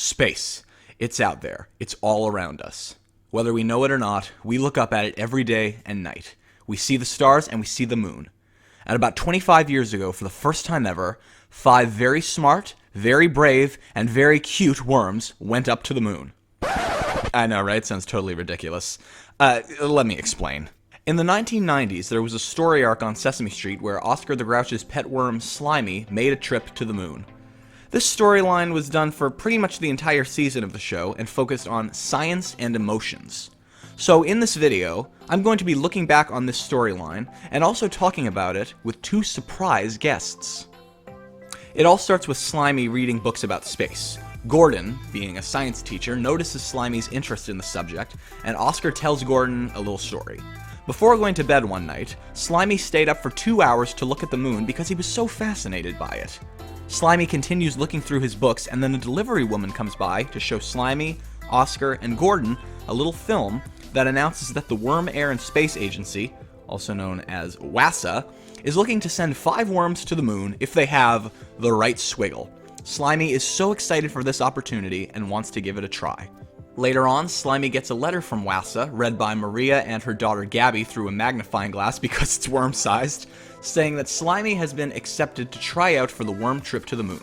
Space. It's out there. It's all around us. Whether we know it or not, we look up at it every day and night. We see the stars and we see the moon. And about 25 years ago, for the first time ever, 5 very smart, very brave, and very cute worms went up to the moon. I know, right? Sounds totally ridiculous. Let me explain. In the 1990s, there was a story arc on Sesame Street where Oscar the Grouch's pet worm, Slimey, made a trip to the moon. This storyline was done for pretty much the entire season of the show and focused on science and emotions. So in this video, I'm going to be looking back on this storyline and also talking about it with 2 surprise guests. It all starts with Slimey reading books about space. Gordon, being a science teacher, notices Slimey's interest in the subject, and Oscar tells Gordon a little story. Before going to bed one night, Slimey stayed up for 2 hours to look at the moon because he was so fascinated by it. Slimey continues looking through his books, and then a delivery woman comes by to show Slimey, Oscar, and Gordon a little film that announces that the Worm, Air, and Space Agency, also known as WASA, is looking to send 5 worms to the moon if they have the right swiggle. Slimey is so excited for this opportunity and wants to give it a try. Later on, Slimey gets a letter from WASA, read by Maria and her daughter Gabby through a magnifying glass because it's worm-sized, saying that Slimey has been accepted to try out for the worm trip to the moon.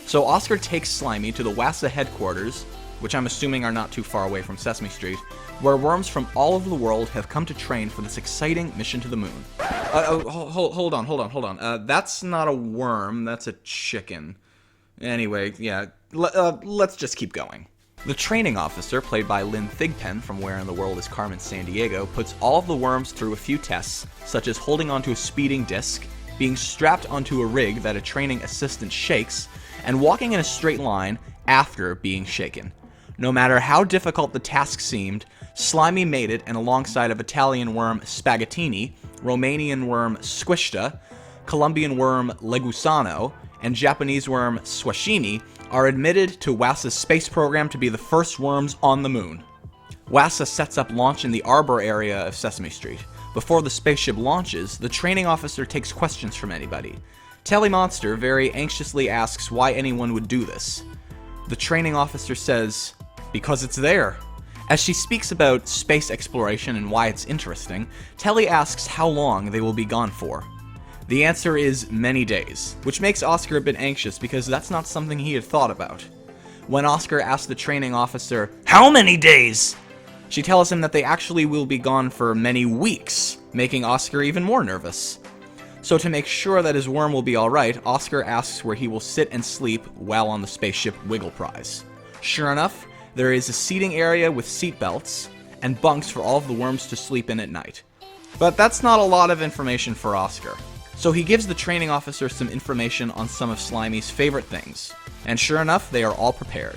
So Oscar takes Slimey to the WASA headquarters, which I'm assuming are not too far away from Sesame Street, where worms from all over the world have come to train for this exciting mission to the moon. Hold on. That's not a worm, that's a chicken. Anyway, yeah, let's just keep going. The training officer, played by Lynn Thigpen from Where in the World is Carmen Sandiego, puts all of the worms through a few tests, such as holding onto a speeding disc, being strapped onto a rig that a training assistant shakes, and walking in a straight line after being shaken. No matter how difficult the task seemed, Slimey made it, and alongside of Italian worm Spaghettini, Romanian worm Squishta, Colombian worm Legusano, and Japanese worm Swashini, are admitted to WASA's space program to be the first worms on the moon. WASA sets up launch in the Arbor area of Sesame Street. Before the spaceship launches, the training officer takes questions from anybody. Telly Monster very anxiously asks why anyone would do this. The training officer says, "Because it's there." As she speaks about space exploration and why it's interesting, Telly asks how long they will be gone for. The answer is many days, which makes Oscar a bit anxious because that's not something he had thought about. When Oscar asks the training officer, "How many days?" she tells him that they actually will be gone for many weeks, making Oscar even more nervous. So to make sure that his worm will be alright, Oscar asks where he will sit and sleep while on the spaceship Wiggle Prize. Sure enough, there is a seating area with seat belts and bunks for all of the worms to sleep in at night. But that's not a lot of information for Oscar. So he gives the training officer some information on some of Slimey's favorite things, and sure enough, they are all prepared.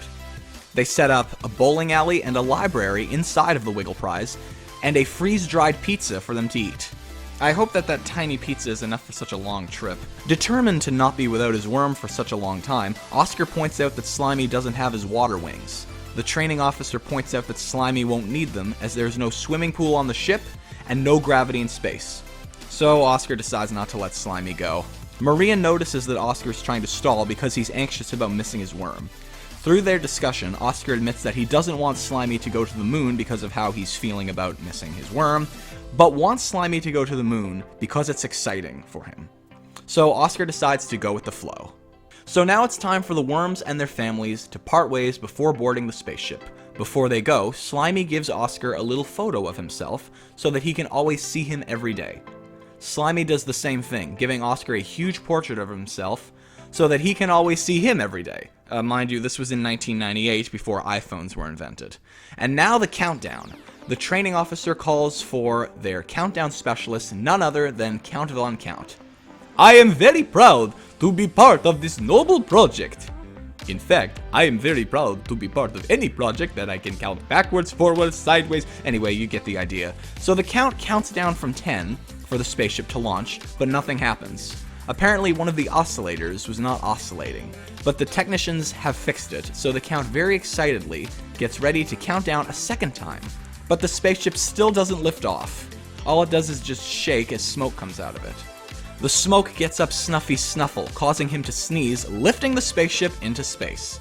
They set up a bowling alley and a library inside of the Wiggle Prize, and a freeze-dried pizza for them to eat. I hope that tiny pizza is enough for such a long trip. Determined to not be without his worm for such a long time, Oscar points out that Slimey doesn't have his water wings. The training officer points out that Slimey won't need them, as there's no swimming pool on the ship and no gravity in space. So Oscar decides not to let Slimey go. Maria notices that Oscar is trying to stall because he's anxious about missing his worm. Through their discussion, Oscar admits that he doesn't want Slimey to go to the moon because of how he's feeling about missing his worm, but wants Slimey to go to the moon because it's exciting for him. So Oscar decides to go with the flow. So now it's time for the worms and their families to part ways before boarding the spaceship. Before they go, Slimey gives Oscar a little photo of himself so that he can always see him every day. Slimey does the same thing, giving Oscar a huge portrait of himself so that he can always see him every day. Mind you, this was in 1998, before iPhones were invented. And now the countdown. The training officer calls for their countdown specialist, none other than Count Von Count. "I am very proud to be part of this noble project. In fact, I am very proud to be part of any project that I can count backwards, forwards, sideways." Anyway, you get the idea. So the count counts down from 10 for the spaceship to launch, but nothing happens. Apparently one of the oscillators was not oscillating, but the technicians have fixed it, so the count very excitedly gets ready to count down a second time. But the spaceship still doesn't lift off. All it does is just shake as smoke comes out of it. The smoke gets up Snuffy's snuffle, causing him to sneeze, lifting the spaceship into space.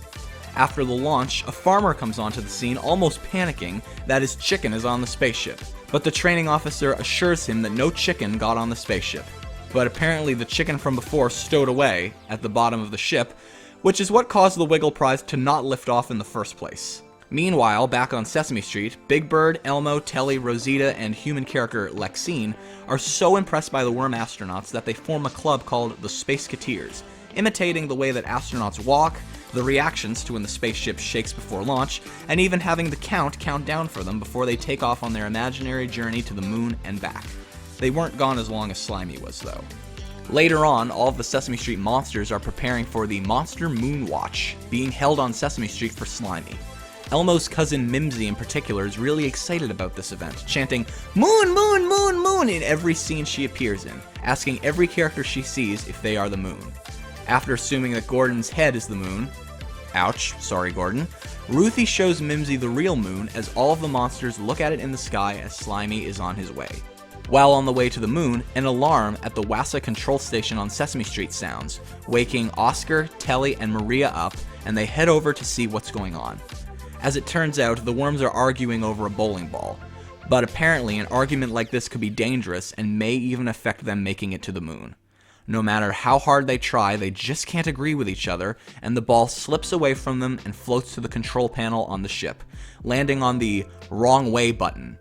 After the launch, a farmer comes onto the scene almost panicking that his chicken is on the spaceship, but the training officer assures him that no chicken got on the spaceship. But apparently the chicken from before stowed away at the bottom of the ship, which is what caused the Wiggle Prize to not lift off in the first place. Meanwhile, back on Sesame Street, Big Bird, Elmo, Telly, Rosita, and human character Lexine are so impressed by the worm astronauts that they form a club called the Spaceketeers, imitating the way that astronauts walk, the reactions to when the spaceship shakes before launch, and even having the count down for them before they take off on their imaginary journey to the moon and back. They weren't gone as long as Slimey was, though. Later on, all of the Sesame Street monsters are preparing for the Monster Moon Watch, being held on Sesame Street for Slimey. Elmo's cousin Mimsy in particular is really excited about this event, chanting, "Moon, moon, moon, moon" in every scene she appears in, asking every character she sees if they are the moon. After assuming that Gordon's head is the moon, ouch, sorry Gordon, Ruthie shows Mimsy the real moon as all of the monsters look at it in the sky as Slimey is on his way. While on the way to the moon, an alarm at the WASA control station on Sesame Street sounds, waking Oscar, Telly, and Maria up, and they head over to see what's going on. As it turns out, the worms are arguing over a bowling ball, but apparently an argument like this could be dangerous and may even affect them making it to the moon. No matter how hard they try, they just can't agree with each other, and the ball slips away from them and floats to the control panel on the ship, landing on the wrong way button.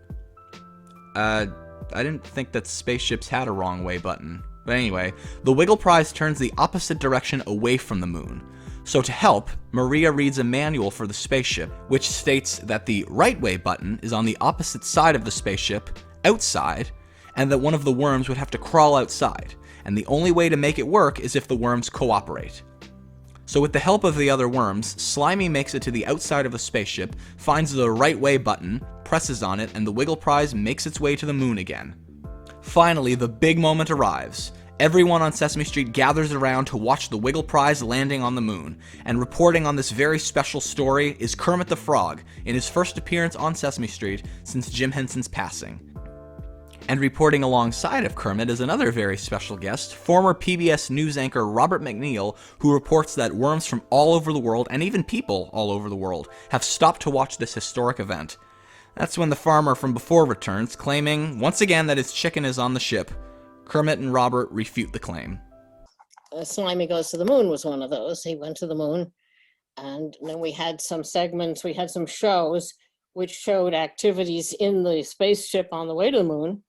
I didn't think that spaceships had a wrong way button. But anyway, the Wiggle Prize turns the opposite direction away from the moon. So to help, Maria reads a manual for the spaceship, which states that the right way button is on the opposite side of the spaceship, outside, and that one of the worms would have to crawl outside, and the only way to make it work is if the worms cooperate. So with the help of the other worms, Slimey makes it to the outside of the spaceship, finds the right way button, presses on it, and the Wiggle Prize makes its way to the moon again. Finally, the big moment arrives. Everyone on Sesame Street gathers around to watch the Wiggle Prize landing on the moon, and reporting on this very special story is Kermit the Frog, in his first appearance on Sesame Street since Jim Henson's passing. And reporting alongside of Kermit is another very special guest, former PBS news anchor Robert McNeil, who reports that worms from all over the world, and even people all over the world, have stopped to watch this historic event. That's when the farmer from before returns, claiming, once again, that his chicken is on the ship. Kermit and Robert refute the claim. Slimey Goes to the Moon was one of those. He went to the moon, and then we had some segments, we had some shows which showed activities in the spaceship on the way to the moon.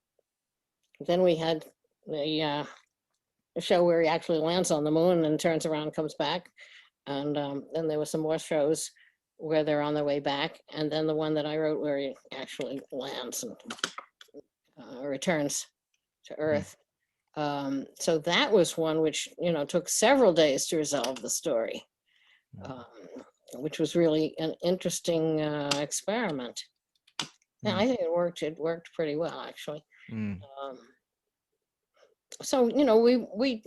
Then we had a show where he actually lands on the moon and turns around and comes back. And then there were some more shows where they're on their way back. And then the one that I wrote where he actually lands and returns to Earth. So that was one which, took several days to resolve the story, which was really an interesting experiment. Yeah, I think it worked pretty well, actually. So, we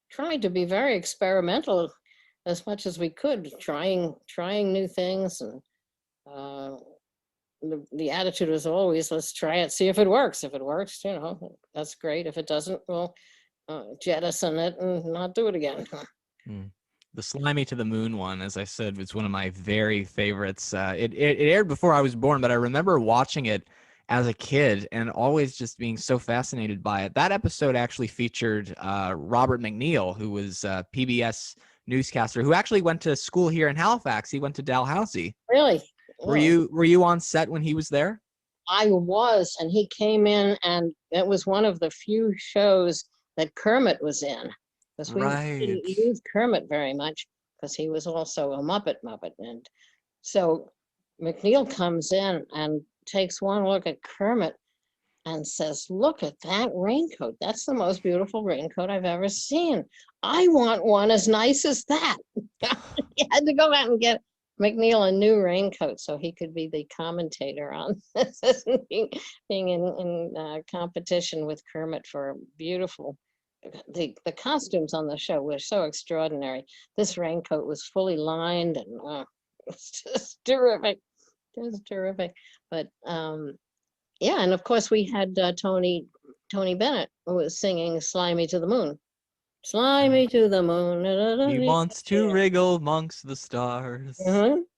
tried to be very experimental as much as we could, trying new things. And the attitude was always, let's try it, see if it works. If it works, that's great. If it doesn't, we'll jettison it and not do it again. The Slimey to the Moon one, as I said, was one of my very favorites. It aired before I was born, but I remember watching it as a kid and always just being so fascinated by it. That episode actually featured Robert McNeil, who was a PBS newscaster, who actually went to school here in Halifax. He went to Dalhousie. Really? Were you on set when he was there? I was, and he came in, and it was one of the few shows that Kermit was in. Because we didn't use Kermit very much, because he was also a Muppet. And so McNeil comes in and takes one look at Kermit and says, "Look at that raincoat. That's the most beautiful raincoat I've ever seen. I want one as nice as that." He had to go out and get McNeil a new raincoat so he could be the commentator on this, being in competition with Kermit for beautiful. The costumes on the show were so extraordinary. This raincoat was fully lined, and it's just terrific. Just terrific. But yeah, and of course we had Tony Bennett, who was singing "Slimy to the Moon." Slimy to the moon. He wants to wriggle amongst the stars.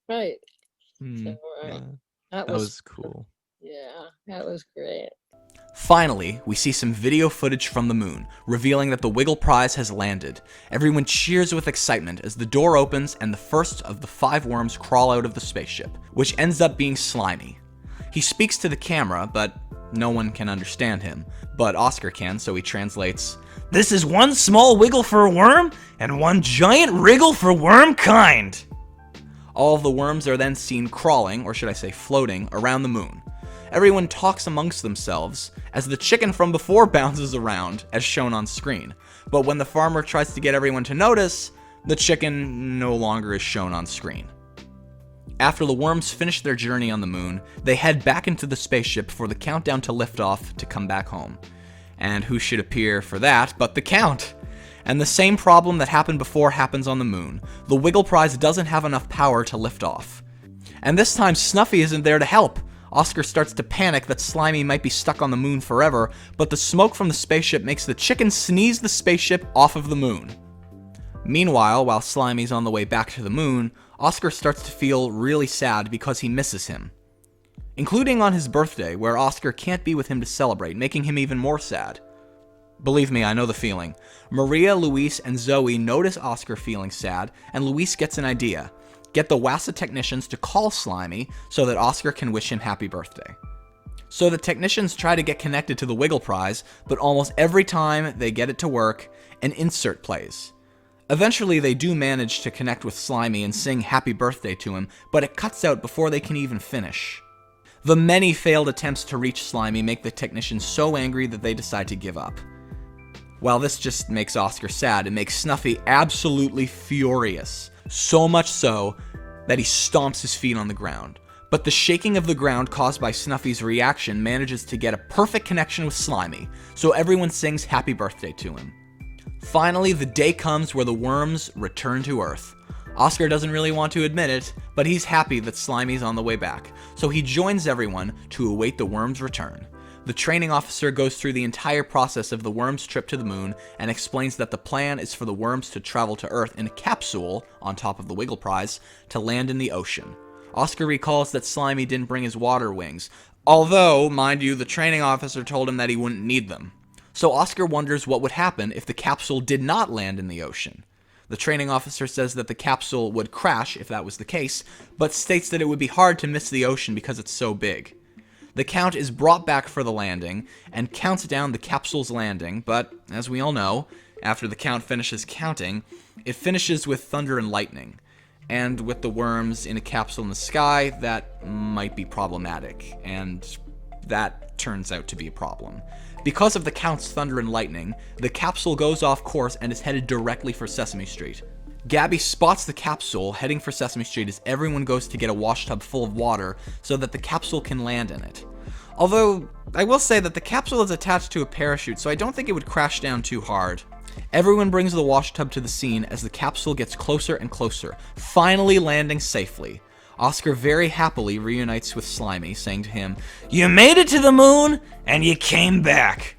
Right. Hmm, So, yeah. that That was was cool. Yeah, that was great. Finally, we see some video footage from the moon, revealing that the Wiggle Prize has landed. Everyone cheers with excitement as the door opens and the first of the 5 worms crawl out of the spaceship, which ends up being Slimey. He speaks to the camera, but no one can understand him. But Oscar can, so he translates, "This is one small wiggle for a worm, and one giant wriggle for worm kind." All of the worms are then seen crawling, or should I say floating, around the moon. Everyone talks amongst themselves as the chicken from before bounces around, as shown on screen. But when the farmer tries to get everyone to notice, the chicken no longer is shown on screen. After the worms finish their journey on the moon, they head back into the spaceship for the countdown to liftoff to come back home. And who should appear for that but the Count? And the same problem that happened before happens on the moon. The Wiggle Prize doesn't have enough power to lift off. And this time Snuffy isn't there to help. Oscar starts to panic that Slimey might be stuck on the moon forever, but the smoke from the spaceship makes the chicken sneeze the spaceship off of the moon. Meanwhile, while Slimey's on the way back to the moon, Oscar starts to feel really sad because he misses him. Including on his birthday, where Oscar can't be with him to celebrate, making him even more sad. Believe me, I know the feeling. Maria, Luis, and Zoe notice Oscar feeling sad, and Luis gets an idea. Get the WASA technicians to call Slimey so that Oscar can wish him happy birthday. So the technicians try to get connected to the Wiggle Prize, but almost every time they get it to work, an insert plays. Eventually they do manage to connect with Slimey and sing happy birthday to him, but it cuts out before they can even finish. The many failed attempts to reach Slimey make the technicians so angry that they decide to give up. While this just makes Oscar sad, it makes Snuffy absolutely furious. So much so that he stomps his feet on the ground. But the shaking of the ground caused by Snuffy's reaction manages to get a perfect connection with Slimey, so everyone sings happy birthday to him. Finally, the day comes where the worms return to Earth. Oscar doesn't really want to admit it, but he's happy that Slimey's on the way back, so he joins everyone to await the worms' return. The training officer goes through the entire process of the worms' trip to the moon and explains that the plan is for the worms to travel to Earth in a capsule on top of the Wiggle Prize to land in the ocean. Oscar recalls that Slimey didn't bring his water wings, although, mind you, the training officer told him that he wouldn't need them. So Oscar wonders what would happen if the capsule did not land in the ocean. The training officer says that the capsule would crash if that was the case, but states that it would be hard to miss the ocean because it's so big. The Count is brought back for the landing and counts down the capsule's landing, but as we all know, after the Count finishes counting, it finishes with thunder and lightning. And with the worms in a capsule in the sky, that might be problematic, and that turns out to be a problem. Because of the Count's thunder and lightning, the capsule goes off course and is headed directly for Sesame Street. Gabby spots the capsule heading for Sesame Street as everyone goes to get a washtub full of water so that the capsule can land in it. Although, I will say that the capsule is attached to a parachute, so I don't think it would crash down too hard. Everyone brings the washtub to the scene as the capsule gets closer and closer, finally landing safely. Oscar very happily reunites with Slimey, saying to him, "You made it to the moon, and you came back."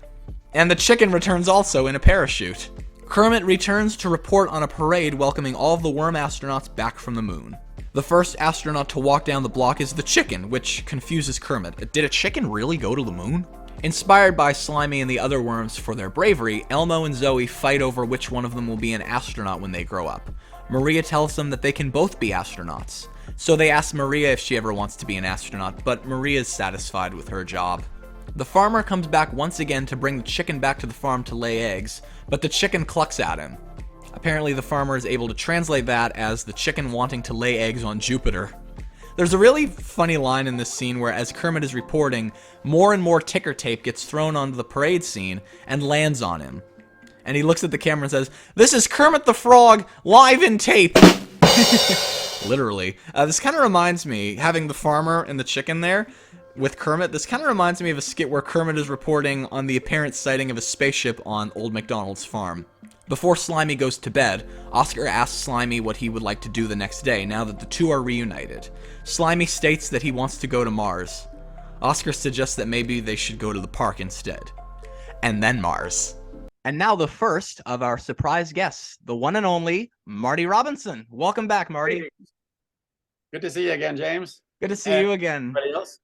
And the chicken returns also in a parachute. Kermit returns to report on a parade welcoming all of the worm astronauts back from the moon. The first astronaut to walk down the block is the chicken, which confuses Kermit. Did a chicken really go to the moon? Inspired by Slimey and the other worms for their bravery, Elmo and Zoe fight over which one of them will be an astronaut when they grow up. Maria tells them that they can both be astronauts. So they ask Maria if she ever wants to be an astronaut, but Maria is satisfied with her job. The farmer comes back once again to bring the chicken back to the farm to lay eggs, but the chicken clucks at him. Apparently the farmer is able to translate that as the chicken wanting to lay eggs on Jupiter. There's a really funny line in this scene where, as Kermit is reporting, more and more ticker tape gets thrown onto the parade scene and lands on him. And he looks at the camera and says, "This is Kermit the Frog, live in tape." Literally. This kind of reminds me, having the farmer and the chicken there, with Kermit, this kind of reminds me of a skit where Kermit is reporting on the apparent sighting of a spaceship on Old MacDonald's farm. Before Slimey goes to bed, Oscar asks Slimey what he would like to do the next day now that the two are reunited. Slimey states that he wants to go to Mars. Oscar suggests that maybe they should go to the park instead. And then Mars. And now the first of our surprise guests, the one and only Marty Robinson. Welcome back, Marty. Good to see you again, James. Good to see you again. Anybody else?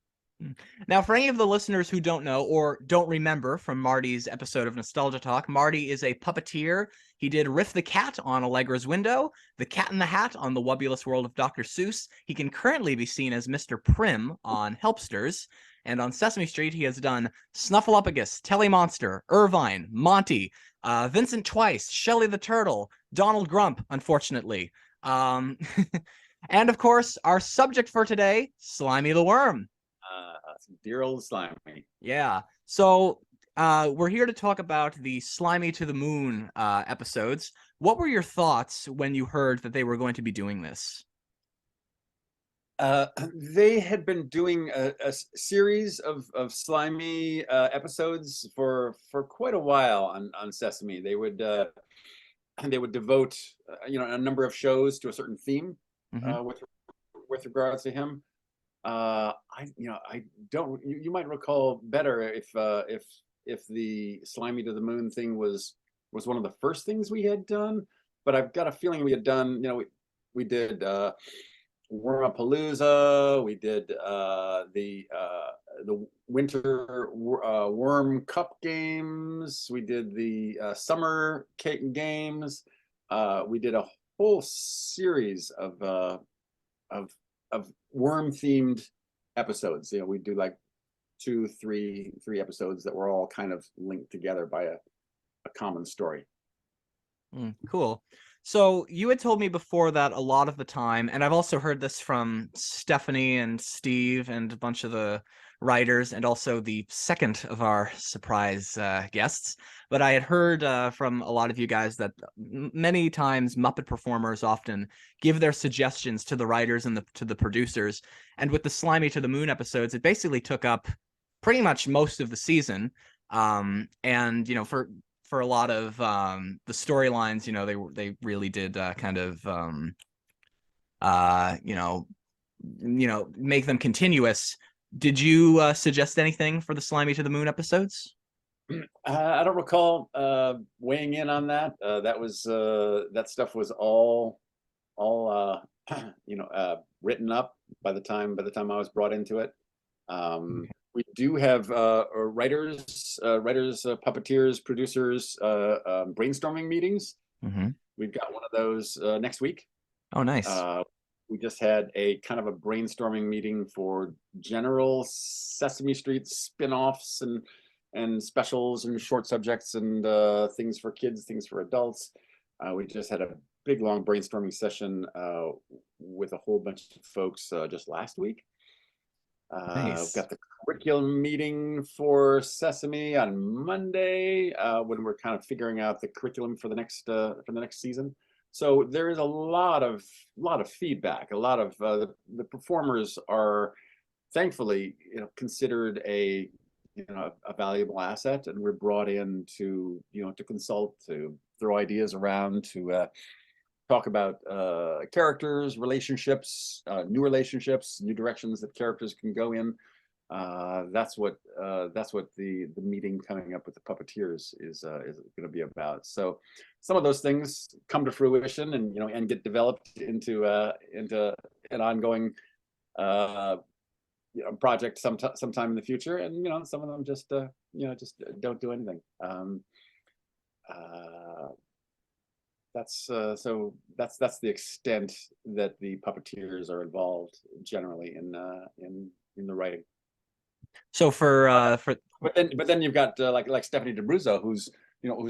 Now, for any of the listeners who don't know or don't remember from Marty's episode of Nostalgia Talk, Marty is a puppeteer. He did Riff the Cat on Allegra's Window, The Cat in the Hat on The Wubbulous World of Dr. Seuss. He can currently be seen as Mr. Prim on Helpsters. And on Sesame Street, he has done Snuffleupagus, Telly Monster, Irvine, Monty, Vincent Twice, Shelley the Turtle, Donald Grump, unfortunately. And of course, our subject for today, Slimy the Worm. Dear old Slimey. Yeah. So we're here to talk about the Slimy to the Moon episodes. What were your thoughts when you heard that they were going to be doing this? They had been doing a series of Slimy episodes for quite a while on Sesame. They would devote a number of shows to a certain theme with regards to him. I don't. You might recall better if the Slimy to the Moon thing was one of the first things we had done. But I've got a feeling we had done. We did Wormapalooza. We did the Winter Worm Cup games. We did the Summer Cake games. We did a whole series of worm themed episodes. We do like 3 episodes that were all kind of linked together by a common story. Cool. So you had told me before that a lot of the time, and I've also heard this from Stephanie and Steve and a bunch of the writers, and also the second of our surprise guests, but I had heard from a lot of you guys that many times Muppet performers often give their suggestions to the writers and to the producers. And with the Slimy to the Moon episodes, it basically took up pretty much most of the season. And for a lot of the storylines, they really did kind of make them continuous. Did you suggest anything for the Slimy to the Moon episodes? I don't recall weighing in on that. That stuff was all written up by the time I was brought into it. We do have writers, puppeteers, producers, brainstorming meetings. We've got one of those next week. Oh, nice. We just had a kind of a brainstorming meeting for general Sesame Street spin-offs and specials and short subjects and things for kids, things for adults. We just had a big long brainstorming session with a whole bunch of folks just last week. Nice. We've got the curriculum meeting for Sesame on Monday when we're kind of figuring out the curriculum for the next season. So there is a lot of feedback. A lot of the performers are thankfully considered a valuable asset, and we're brought in to consult, to throw ideas around, to talk about characters, relationships, new directions that characters can go in. That's what the meeting coming up with the puppeteers is going to be about. So some of those things come to fruition and get developed into an ongoing project sometime in the future, and some of them just don't do anything. That's the extent that the puppeteers are involved generally in the writing. So but then you've got like Stephanie DeBruzzo, who's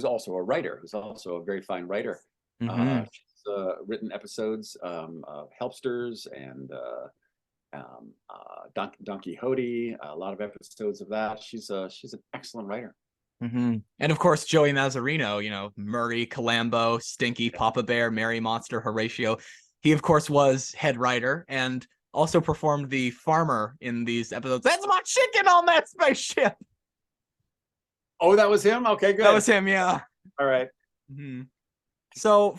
also a writer, who's also a very fine writer. She's written episodes of Helpsters and Don Quixote, a lot of episodes of that. She's an excellent writer. And of course, Joey Mazzarino, Murray, Columbo, Stinky, Papa Bear, Mary Monster, Horatio. He, of course, was head writer and also performed the farmer in these episodes. That's my chicken on that spaceship. Oh, that was him? Okay, good. That was him, yeah. All right. So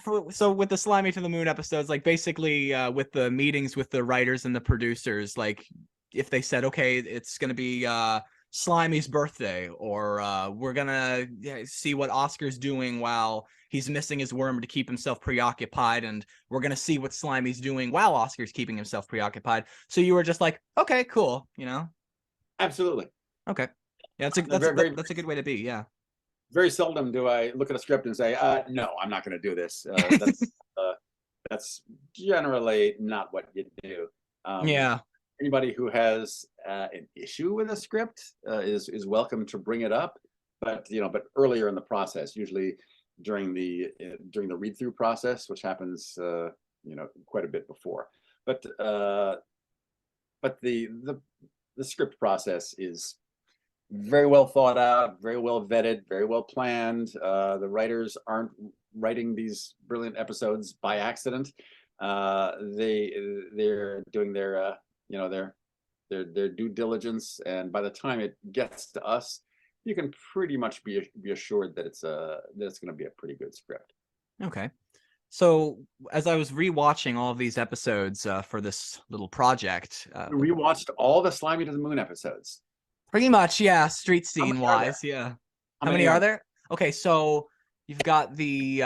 with the Slimy to the Moon episodes, like basically with the meetings with the writers and the producers, like if they said, okay, it's going to be Slimey's birthday, or we're gonna see what Oscar's doing while he's missing his worm to keep himself preoccupied, and we're gonna see what Slimey's doing while Oscar's keeping himself preoccupied. So you were just like, okay, cool, you know? Absolutely. Okay, yeah, that's a good way to be. Yeah. Very seldom do I look at a script and say, no, I'm not going to do this. That's generally not what you do. Yeah. Anybody who has an issue with a script is welcome to bring it up, but earlier in the process, usually during the read through process, which happens quite a bit before. But the script process is very well thought out, very well vetted, very well planned. The writers aren't writing these brilliant episodes by accident. They're doing their due diligence, and by the time it gets to us, you can pretty much be assured that it's going to be a pretty good script. Okay. So as I was rewatching all of these episodes for this little project, we rewatched all the Slimy to the Moon episodes. Pretty much, yeah. Street scene wise, yeah. How many are there? Okay, so you've got the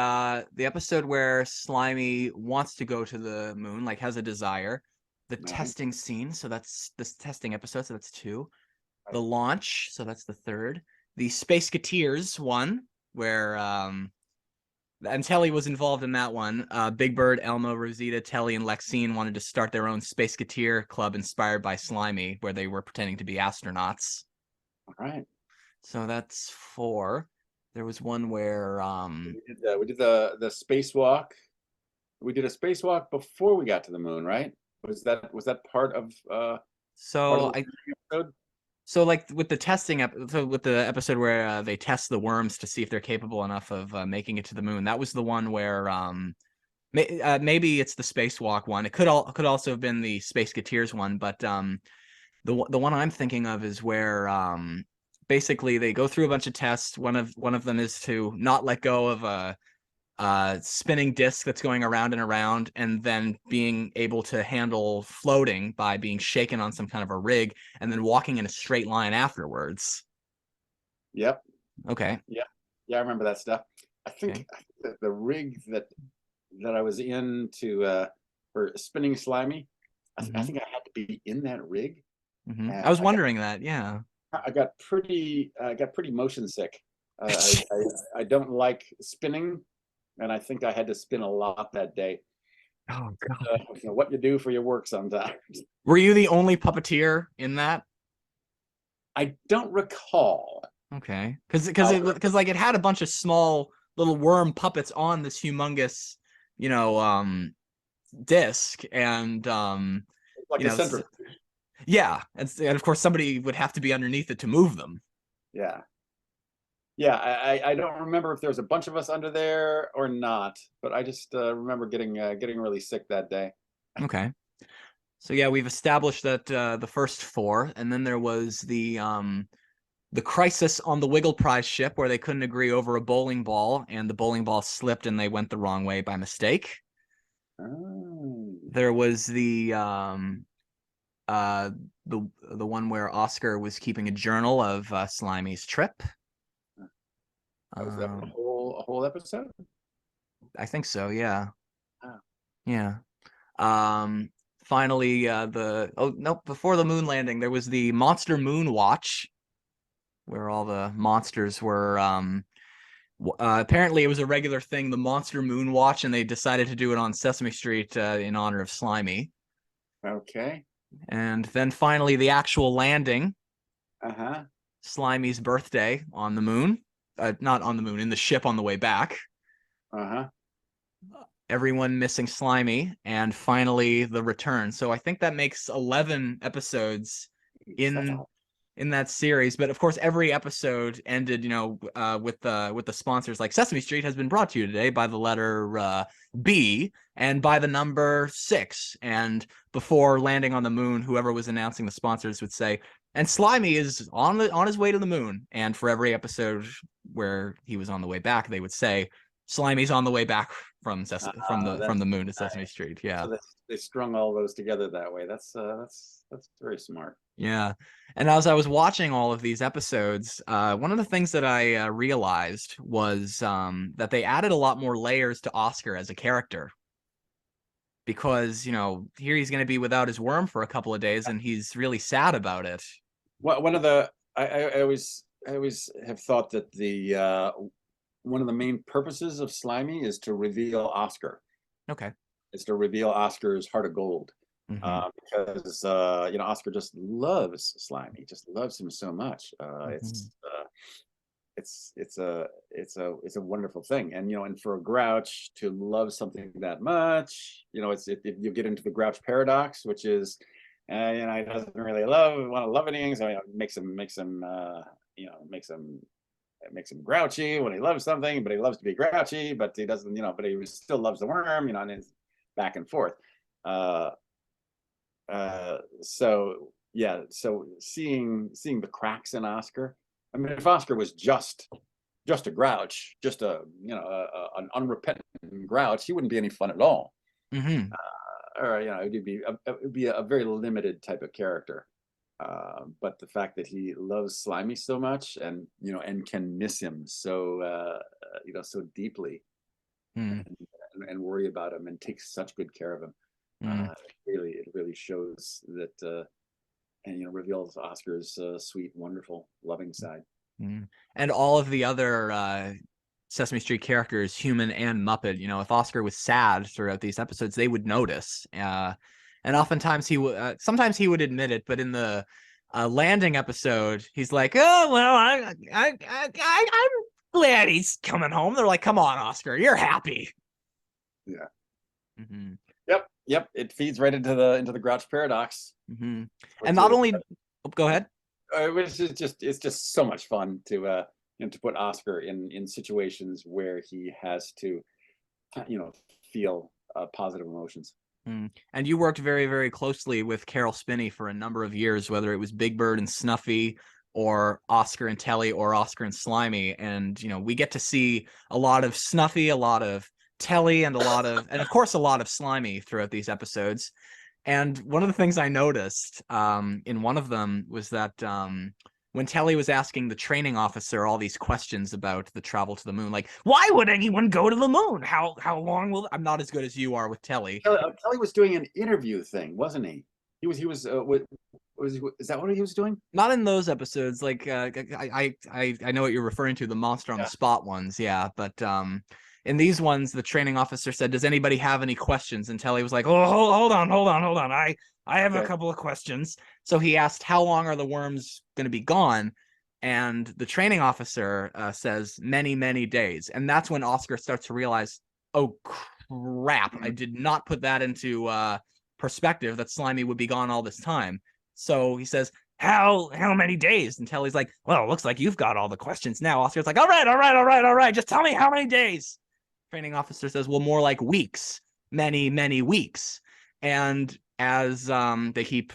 episode where Slimy wants to go to the moon, like has a desire. The testing scene, so that's this testing episode, so that's 2. The launch, so that's the 3rd. The Spaceketeers one, where and Telly was involved in that one. Big Bird, Elmo, Rosita, Telly, and Lexine wanted to start their own Spaceketeer club inspired by Slimey, where they were pretending to be astronauts. All right. So that's 4. There was one where we did the spacewalk. We did a spacewalk before we got to the moon, right? Was that part of So like with the testing with the episode where they test the worms to see if they're capable enough of making it to the moon, that was the one where maybe it's the spacewalk one. It could also have been the Spaceketeers one, but the one I'm thinking of is where basically they go through a bunch of tests. One of them is to not let go of a spinning disc that's going around and around, and then being able to handle floating by being shaken on some kind of a rig and then walking in a straight line afterwards. Yep. Okay. Yeah, I remember that stuff. I think the rig that I was in for spinning Slimy, I think I had to be in that rig. I was wondering that. Yeah. I got pretty motion sick. I don't like spinning, and I think I had to spin a lot that day. Oh God! What you do for your work sometimes. Were you the only puppeteer in that? I don't recall. Okay, because like it had a bunch of small little worm puppets on this humongous, disc, and like a centrifuge. Yeah, and of course somebody would have to be underneath it to move them. Yeah. I don't remember if there was a bunch of us under there or not, but I just remember getting really sick that day. Okay. So yeah, we've established that the first 4, and then there was the crisis on the Wiggle Prize ship where they couldn't agree over a bowling ball, and the bowling ball slipped and they went the wrong way by mistake. Oh. There was the one where Oscar was keeping a journal of Slimy's trip. Was that a whole episode? I think so, yeah. Oh. Yeah. Finally, before the moon landing, there was the Monster Moon Watch, where all the monsters were. Apparently, it was a regular thing, the Monster Moon Watch, and they decided to do it on Sesame Street in honor of Slimey. Okay. And then finally, the actual landing. Uh-huh. Slimey's birthday on the moon. Not on the moon, in the ship on the way back. Uh-huh. Everyone missing Slimy, and finally the return. So I think that makes 11 episodes in that series. But of course, every episode ended, with the sponsors. Like Sesame Street has been brought to you today by the letter B and by the number 6. And before landing on the moon, whoever was announcing the sponsors would say, and Slimy is on his way to the moon. And for every episode where he was on the way back, they would say, Slimy's on the way back from the moon to Sesame Street. Yeah. So they strung all those together that way. That's That's very smart. Yeah. And as I was watching all of these episodes, one of the things that I realized was that they added a lot more layers to Oscar as a character. Because, here he's going to be without his worm for a couple of days, and he's really sad about it. One of the I always have thought that the one of the main purposes of Slimey is to reveal Oscar. Okay. Is to reveal Oscar's heart of gold. Mm-hmm. Because Oscar just loves Slimey, just loves him so much. It's a wonderful thing, and for a Grouch to love something that much, if you get into the Grouch paradox, which is, he doesn't really want to love anything, so it makes him grouchy when he loves something, but he loves to be grouchy, but he doesn't, but he still loves the worm, and it's back and forth. So seeing the cracks in Oscar. I mean, if Oscar was just a Grouch, just an unrepentant Grouch, he wouldn't be any fun at all. Mm-hmm. Or it would be a very limited type of character. But the fact that he loves Slimey so much, and can miss him so so deeply, and worry about him and take such good care of him, it really shows that. And reveals Oscar's sweet, wonderful, loving side. And all of the other Sesame Street characters, human and Muppet, if Oscar was sad throughout these episodes, they would notice. And oftentimes sometimes he would admit it, but in the landing episode, he's like, "Oh well, I'm glad he's coming home." They're like, "Come on, Oscar, you're happy." Yeah. Mm-hmm. Yep. It feeds right into the Grouch paradox. Mm-hmm. And not only, go ahead. It's just so much fun to put Oscar in situations where he has to, feel positive emotions. And you worked very, very closely with Carol Spinney for a number of years, whether it was Big Bird and Snuffy, or Oscar and Telly, or Oscar and Slimey. And we get to see a lot of Snuffy, a lot of Telly, and of course a lot of Slimey throughout these episodes. And one of the things I noticed in one of them was that when Telly was asking the training officer all these questions about the travel to the moon, like, why would anyone go to the moon? How long will... I'm not as good as you are with Telly. Telly was doing an interview thing, wasn't he? Is that what he was doing? Not in those episodes. Like I know what you're referring to, the monster on the spot ones, yeah. But in these ones, the training officer said, "Does anybody have any questions?" And Telly was like, "Oh, hold on. I have a couple of questions." So he asked, "How long are the worms going to be gone?" And the training officer says, "Many, many days." And that's when Oscar starts to realize, "Oh crap! I did not put that into perspective that Slimey would be gone all this time." So he says, how many days? And Telly's like, "Well, it looks like you've got all the questions now." Oscar's like, all right. Just tell me how many days." Training officer says, "Well, more like weeks, many, many weeks." And as they keep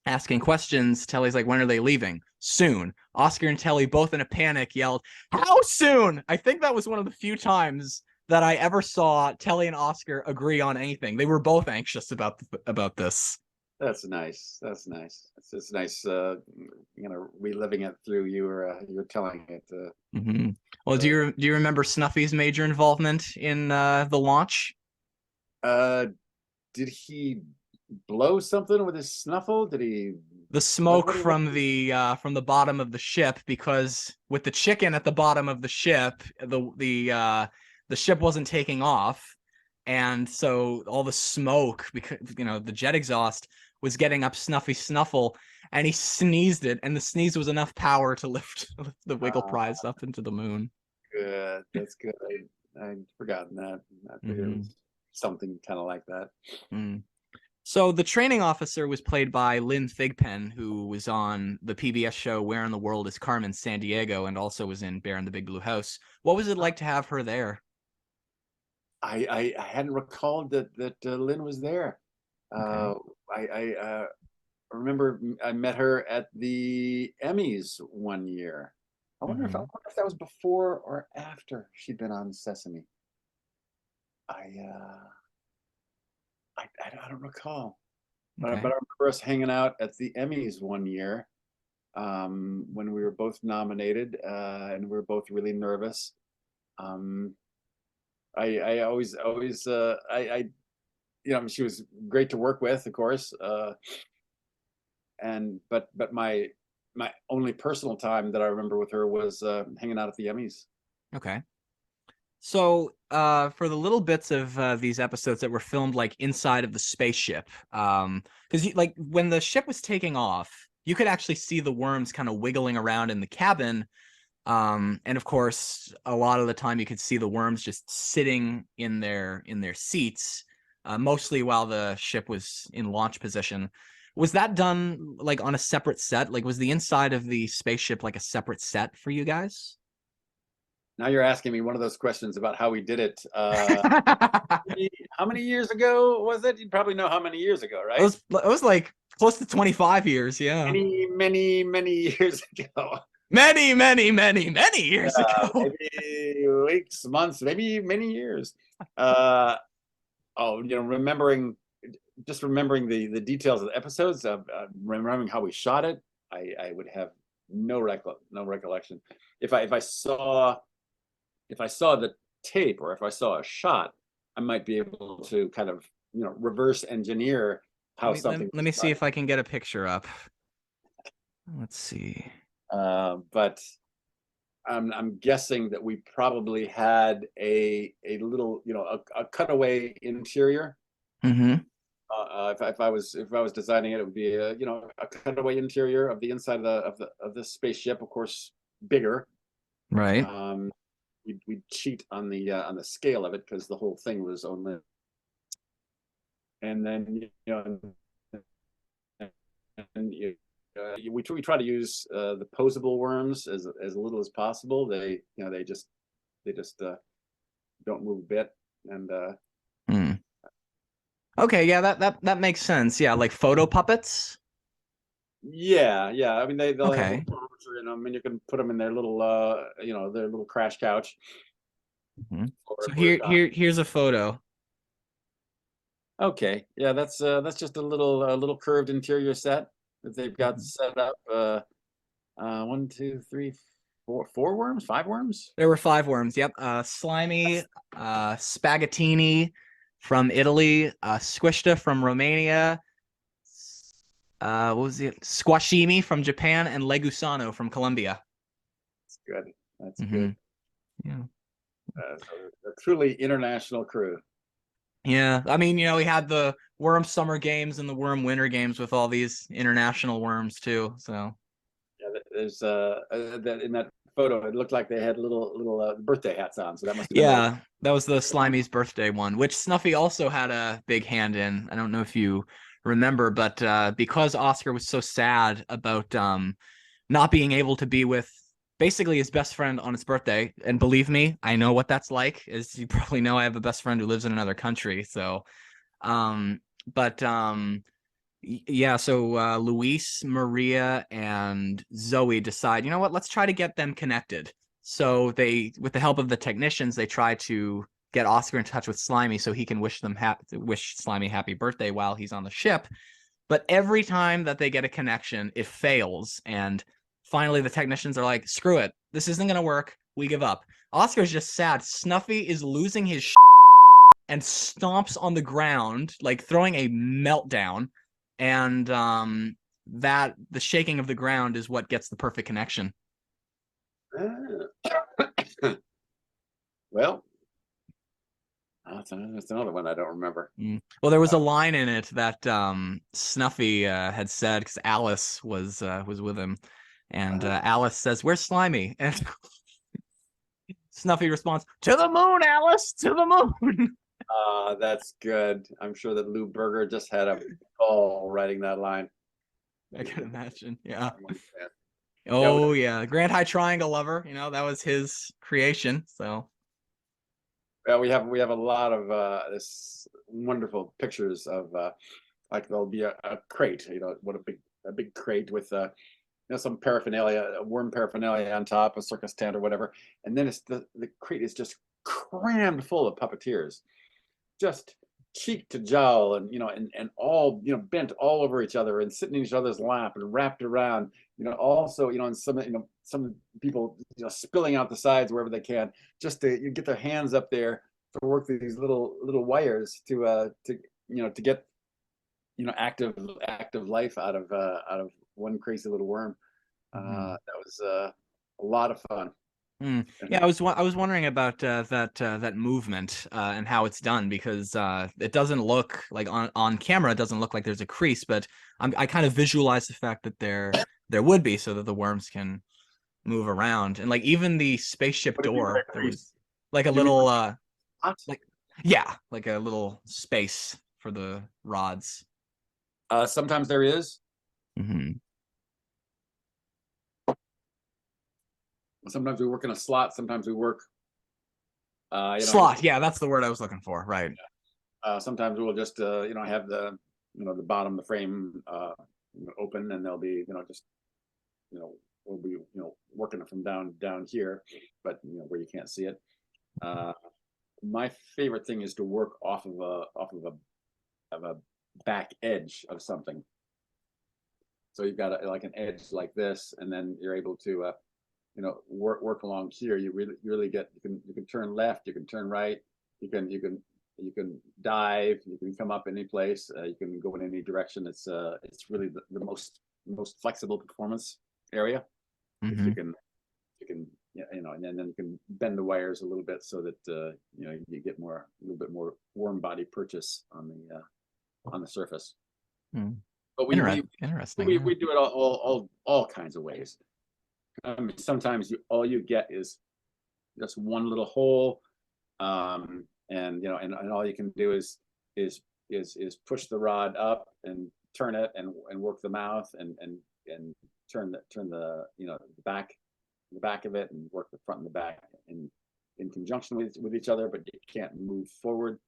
asking questions, Telly's like, "When are they leaving?" "Soon." Oscar and Telly, both in a panic, yelled, "How soon?" I think that was one of the few times that I ever saw Telly and Oscar agree on anything. They were both anxious about this. That's nice. It's nice, reliving it through you're telling it. Mm-hmm. Well, do you remember Snuffy's major involvement in the launch? Did he blow something with his snuffle? Did he? The smoke from the bottom of the ship, because with the chicken at the bottom of the ship, the ship wasn't taking off, and so all the smoke, because the jet exhaust was getting up Snuffy's snuffle, and he sneezed it, and the sneeze was enough power to lift the Wiggle Prize up into the moon. Good, that's good. I'd forgotten that. I figured it was something kind of like that. So the training officer was played by Lynn Thigpen, who was on the PBS show Where in the World is Carmen Sandiego, and also was in Bear in the Big Blue House. What was it like to have her there? I hadn't recalled that Lynn was there. Okay. I remember I met her at the Emmys one year. I wonder if that was before or after she'd been on Sesame. I don't recall. But I remember us hanging out at the Emmys one year, when we were both nominated, and we were both really nervous. I always, she was great to work with, of course. But my only personal time that I remember with her was hanging out at the Emmys. Okay. So for the little bits of these episodes that were filmed like inside of the spaceship, because like when the ship was taking off, you could actually see the worms kind of wiggling around in the cabin. And of course, a lot of the time you could see the worms just sitting in their seats, mostly while the ship was in launch position. Was that done like on a separate set? Like was the inside of the spaceship like a separate set for you guys? Now you're asking me one of those questions about how we did it. How many years ago was it? You probably know how many years ago, right? It was like close to 25 years, yeah. Many years ago. Many years ago. Maybe weeks, months, maybe many years. Remembering the details of the episodes, remembering how we shot it, I would have no recollection. If I saw the tape, or if I saw a shot, I might be able to kind of reverse engineer how something. Let me see if I can get a picture up. Let's see. But I'm guessing that we probably had a little, a cutaway interior. Mm-hmm. If I was designing it, it would be a cutaway interior of the inside of the spaceship, of course, bigger. Right. We'd cheat on the scale of it because the whole thing was only. And then we try to use the posable worms as little as possible. They just don't move a bit. And okay, yeah, that makes sense. Yeah, like photo puppets. Yeah. I mean, they'll Okay. have a thermometer in them, and you can put them in their little their little crash couch. Mm-hmm. So here's a photo. Okay, yeah, that's just a little curved interior set that they've got set up. 1, 2, 3, 4 worms, 5 worms. There were 5 worms. Yep. Slimey, Spaghettini from Italy, Squishta from Romania. What was it? Squashimi from Japan, and Legusano from Colombia. That's good. That's Mm-hmm. good. Yeah. So a truly international crew. Yeah, I mean, we had the worm summer games and the worm winter games with all these international worms too. So yeah, there's that in that photo, it looked like they had little birthday hats on. So that must have been that was the Slimey's birthday one, which Snuffy also had a big hand in. I don't know if you remember, but because Oscar was so sad about not being able to be with basically his best friend on his birthday, and believe me, I know what that's like. As you probably know, I have a best friend who lives in another country. So, yeah. So Luis, Maria, and Zoe decide, you know what? Let's try to get them connected. So they, with the help of the technicians, they try to get Oscar in touch with Slimey so he can wish Slimey happy birthday while he's on the ship. But every time that they get a connection, it fails, and finally, the technicians are like, screw it. This isn't going to work. We give up. Oscar's just sad. Snuffy is losing his and stomps on the ground, like throwing a meltdown. And that the shaking of the ground is what gets the perfect connection. Well, that's another one I don't remember. Well, there was a line in it that Snuffy had said, because Alice was with him. And Alice says, "Where's Slimey?" And Snuffy responds, "To the moon, Alice, to the moon." That's good. I'm sure that Lou Berger just had a ball writing that line. I can imagine. Yeah. Oh yeah, Grand High Triangle Lover. That was his creation. So. Well, we have a lot of this wonderful pictures of like there'll be a crate. What a big crate with some paraphernalia, worm paraphernalia on top, a circus tent or whatever, and then it's the crate is just crammed full of puppeteers, just cheek to jowl, and and all bent all over each other and sitting in each other's lap and wrapped around. Also, and some people spilling out the sides wherever they can, just to get their hands up there to work these little wires to get active life out of one crazy little worm. That was a lot of fun. Yeah, I was wondering about that movement and how it's done, because it doesn't look like on camera. It doesn't look like there's a crease, but I kind of visualize the fact that there would be, so that the worms can move around. And like even the spaceship What do you mean by door, there was crease? like a Do you mean little Hot? like a little space for the rods. Sometimes there is. Mm-hmm. Sometimes we work in a slot. Sometimes we work. Slot, yeah, that's the word I was looking for. Right. Sometimes we'll just have the the bottom of the frame open, and they'll be just we'll be working it from down here, but where you can't see it. My favorite thing is to work off of a back edge of something. So you've got like an edge like this, and then you're able to work along here. You really get, you can turn left, you can turn right, you can dive, you can come up any place, you can go in any direction. It's really the most flexible performance area. Mm-hmm. You can and then you can bend the wires a little bit so that you get a little bit more warm body purchase on the surface. But we interesting. We do it all kinds of ways. I mean, sometimes all you get is just one little hole, and all you can do is push the rod up and turn it and work the mouth and turn the the back of it, and work the front and the back in conjunction with each other, but you can't move forward.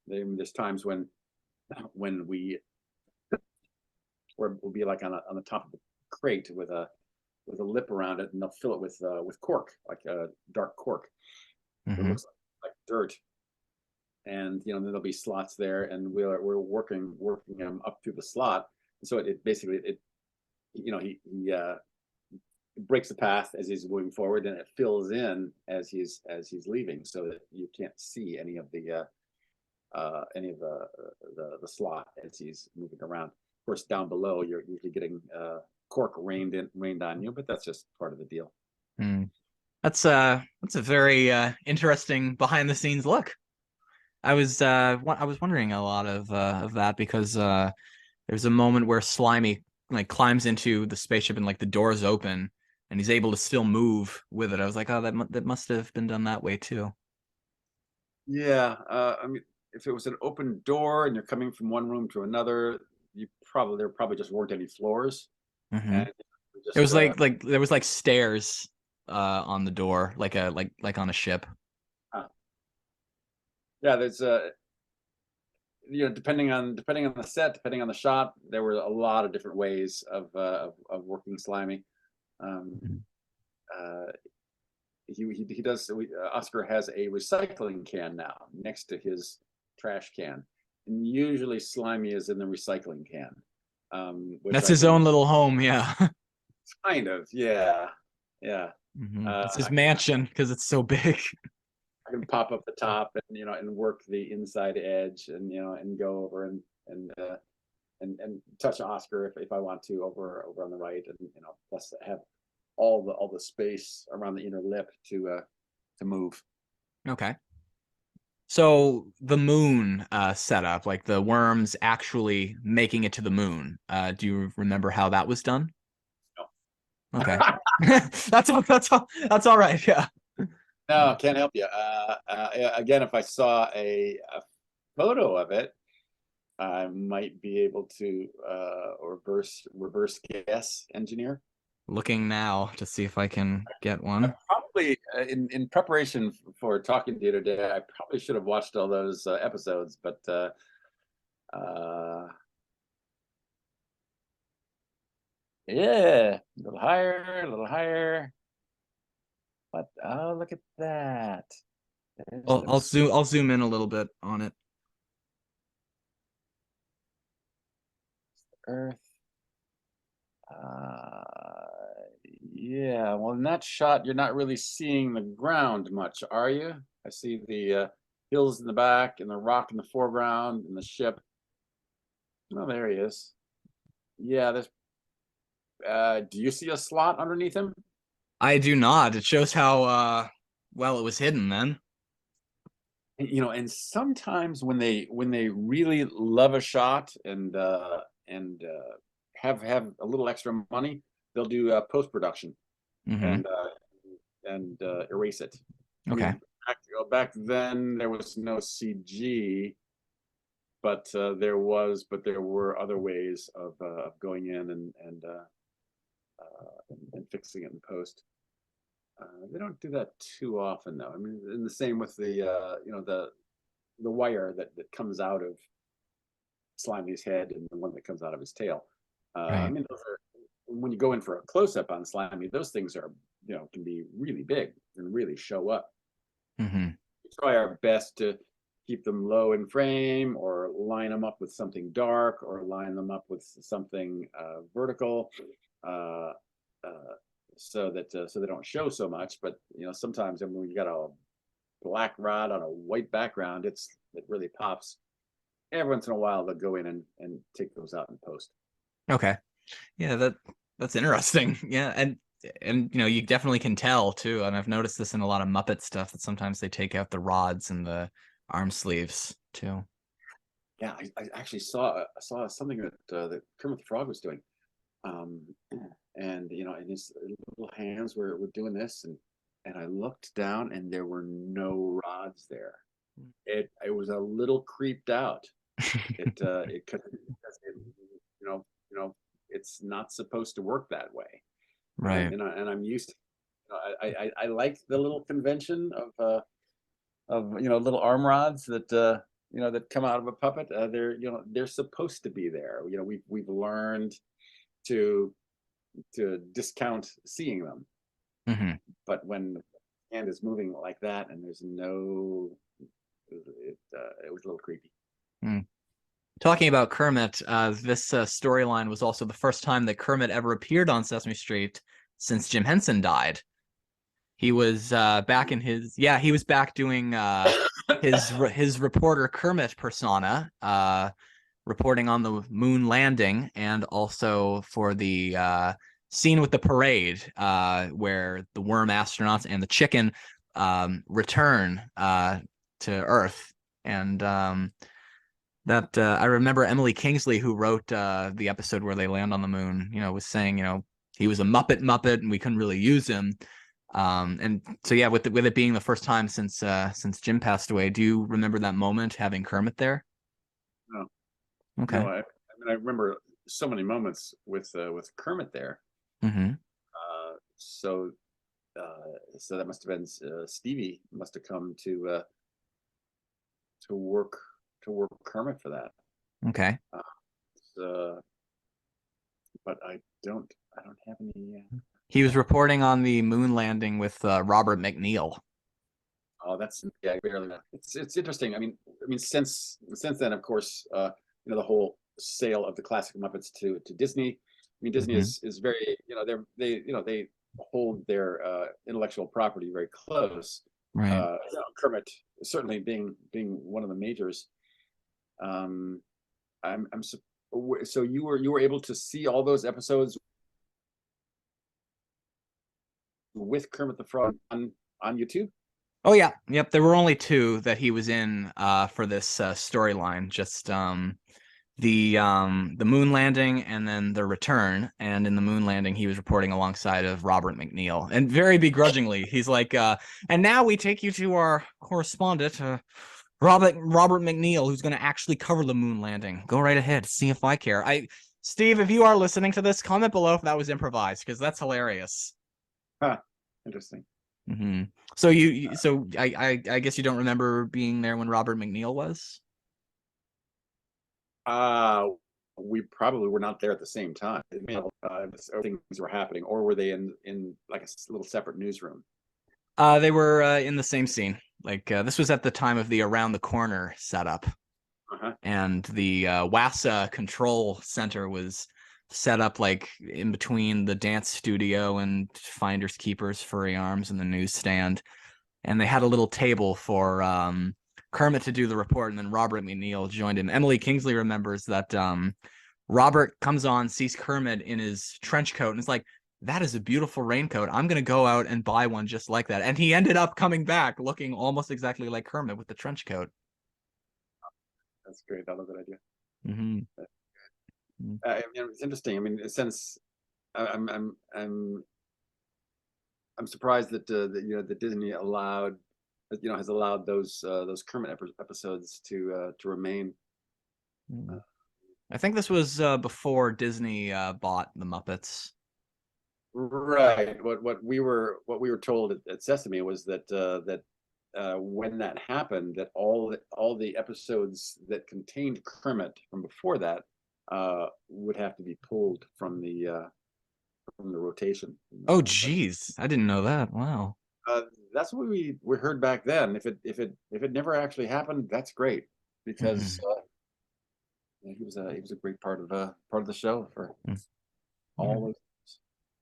There's times when we'll be like on the top of the crate with a lip around it, and they'll fill it with cork, like a dark cork. It looks like dirt, and then there'll be slots there, and we're working them up through the slot. So it basically he breaks the path as he's moving forward, and it fills in as he's leaving, so that you can't see any of the slot as he's moving around. Of course, down below you're usually getting cork rained on you, but that's just part of the deal. That's a very interesting behind the scenes look. I was wondering a lot of that, because there's a moment where Slimey like climbs into the spaceship, and like the doors open and he's able to still move with it. I was like, oh, that must have been done that way too. Yeah, I mean, if it was an open door and you're coming from one room to another, there probably just weren't any floors. And it was like there was like stairs on the door, like on a ship. Yeah, there's depending on the set, depending on the shot, there were a lot of different ways of working Slimey. He does. Oscar has a recycling can now next to his trash can, and usually Slimey is in the recycling can. That's his own little home, yeah. Kind of, yeah. It's his mansion because it's so big. I can pop up the top and and work the inside edge, and and go over and touch Oscar if I want to over on the right, and plus have all the space around the inner lip to move. Okay. So the moon setup, like the worms actually making it to the moon. Do you remember how that was done? No. Okay. That's all right. Yeah. No, can't help you. Again, if I saw a photo of it, I might be able to reverse guess engineer. Looking now to see if I can get one. Probably in preparation for talking to you today, I probably should have watched all those episodes, but yeah, a little higher. But oh, look at that. I'll zoom in a little bit on it. Earth. Yeah, well, in that shot, you're not really seeing the ground much, are you? I see the hills in the back and the rock in the foreground and the ship. Oh, there he is. Yeah, there's. Do you see a slot underneath him? I do not. It shows how well it was hidden then. You know, and sometimes when they really love a shot and have a little extra money, they'll do post production Mm-hmm. and erase it. I Okay. mean, back then there was no CG, but there were other ways of going in and fixing it in post. They don't do that too often, though. I mean, and the same with the the wire that comes out of Slimey's head and the one that comes out of his tail. I Right. mean, those are, when you go in for a close up on Slimy, those things are, can be really big and really show up. Mm-hmm. We try our best to keep them low in frame, or line them up with something dark, or line them up with something vertical, uh, so that so they don't show so much. But sometimes when you got a black rod on a white background, it really pops. Every once in a while, they'll go in and take those out in post. Okay. Yeah, that's interesting. Yeah, and you definitely can tell too, and I've noticed this in a lot of Muppet stuff that sometimes they take out the rods and the arm sleeves too. Yeah, I actually saw something that Kermit the Frog was doing, and and his little hands were doing this, and I looked down and there were no rods there. It was a little creeped out. It could, because it's not supposed to work that way. Right. And I'm used to, I like the little convention of little arm rods that that come out of a puppet. They're supposed to be there. We've learned to discount seeing them. Mm-hmm. But when the hand is moving like that and there's no, it was a little creepy. Mm. Talking about Kermit, this storyline was also the first time that Kermit ever appeared on Sesame Street since Jim Henson died. He was back in he was back doing his reporter Kermit persona, reporting on the moon landing, and also for the scene with the parade, where the worm astronauts and the chicken return to Earth. And that I remember Emily Kingsley, who wrote the episode where they land on the moon, was saying, he was a Muppet and we couldn't really use him. And so yeah, with it being the first time since Jim passed away, do you remember that moment having Kermit there? No. Okay. No, I mean, I remember so many moments with Kermit there. Mm-hmm. So that must have been Stevie must have come to work Kermit for that. Okay. But I don't have any. He was reporting on the moon landing with Robert McNeil. Oh, that's barely. It's interesting. I mean, since then, of course, the whole sale of the classic Muppets to Disney. I mean, Disney is very, they hold their intellectual property very close. Right. Kermit certainly being one of the majors. So you were able to see all those episodes with Kermit the Frog on YouTube? Oh yeah, yep. There were only two that he was in for this storyline. Just the moon landing and then the return. And in the moon landing, he was reporting alongside of Robert McNeil, and very begrudgingly, he's like, "And now we take you to our correspondent, Robert McNeil, who's going to actually cover the moon landing. Go right ahead, see if I care." Steve, if you are listening to this, comment below if that was improvised, because that's hilarious. Huh. Interesting. Mm-hmm. So I guess you don't remember being there when Robert McNeil was? We probably were not there at the same time. Things were happening, or were they in like a little separate newsroom? They were in the same scene. Like this was at the time of the Around the Corner setup. and the WASA control center was set up like in between the dance studio and Finders Keepers, Furry Arms, and the newsstand. And they had a little table for Kermit to do the report, and then Robert McNeil joined him. Emily Kingsley remembers that Robert comes on, sees Kermit in his trench coat, and is like, that is a beautiful raincoat. I'm going to go out and buy one just like that. And he ended up coming back looking almost exactly like Kermit with the trench coat. That's great. I love that idea. Mm-hmm. It's interesting. I mean, since I'm surprised that that Disney allowed, has allowed those Kermit episodes to remain. I think this was before Disney bought the Muppets. Right. What we were told at Sesame was that when that happened, that all the episodes that contained Kermit from before that would have to be pulled from the rotation. Oh, geez, I didn't know that. Wow. That's what we heard back then. If it never actually happened, that's great, because he was a great part of the show for all those.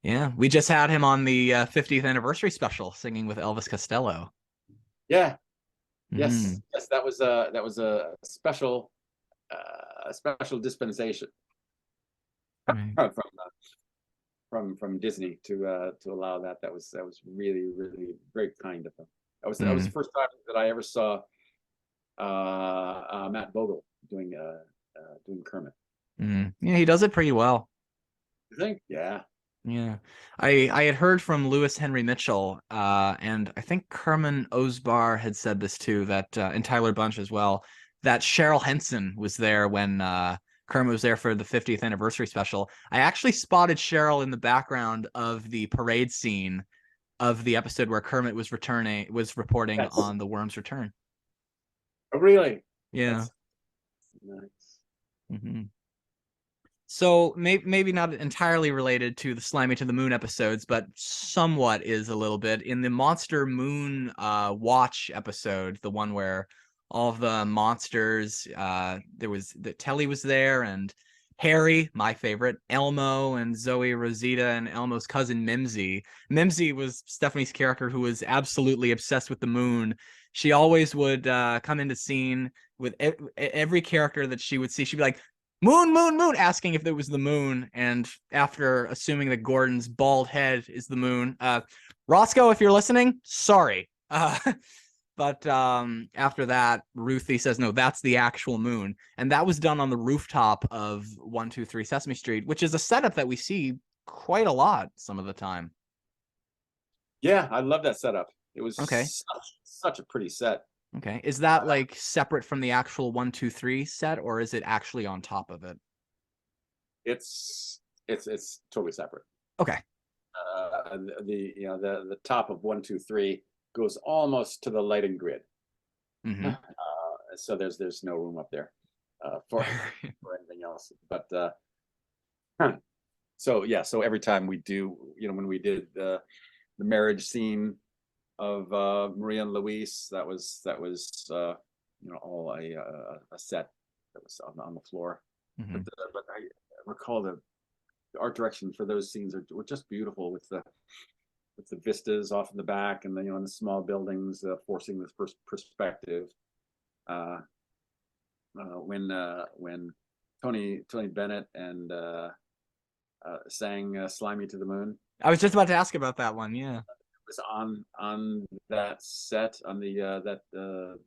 Yeah, we just had him on the 50th anniversary special, singing with Elvis Costello. Yeah. Yes. Yes. That was a special dispensation from Disney to allow that. That was really, really very kind of them. That was the first time that I ever saw Matt Vogel doing Kermit. Yeah, he does it pretty well. You think? Yeah. Yeah, I had heard from Lewis Henry Mitchell, and I think Kerman Osbar had said this too, that and Tyler Bunch as well, that Cheryl Henson was there when Kermit was there for the 50th anniversary special. I actually spotted Cheryl in the background of the parade scene of the episode where Kermit was reporting on the Worm's return. Oh, really? Yeah. That's nice. So maybe not entirely related to the Slimey to the Moon episodes, but somewhat is a little bit. In the Monster Moon Watch episode, the one where all of the monsters, Telly was there, and Harry, my favorite, Elmo, and Zoe Rosita, and Elmo's cousin Mimsy. Mimsy was Stephanie's character, who was absolutely obsessed with the moon. She always would come into scene with every character that she would see. She'd be like, moon, moon, moon, asking if it was the moon. And after assuming that Gordon's bald head is the moon, Roscoe, if you're listening, sorry. But after that, Ruthie says, no, that's the actual moon. And that was done on the rooftop of 123 Sesame Street, which is a setup that we see quite a lot some of the time. Yeah, I love that setup. It was okay. such a pretty set. Okay. Is that like separate from the actual 123 set, or is it actually on top of it? It's totally separate. Okay. The top of 123 goes almost to the lighting grid. So there's no room up there for anything else. But so every time we do, when we did the marriage scene of Maria and Luis, that was all a set that was on the floor. But I recall the art direction for those scenes were just beautiful, with the vistas off in the back, and in the small buildings, forcing this first perspective. When Tony Bennett and sang "Slimey to the Moon." I was just about to ask about that one. Yeah. Was on that set, on the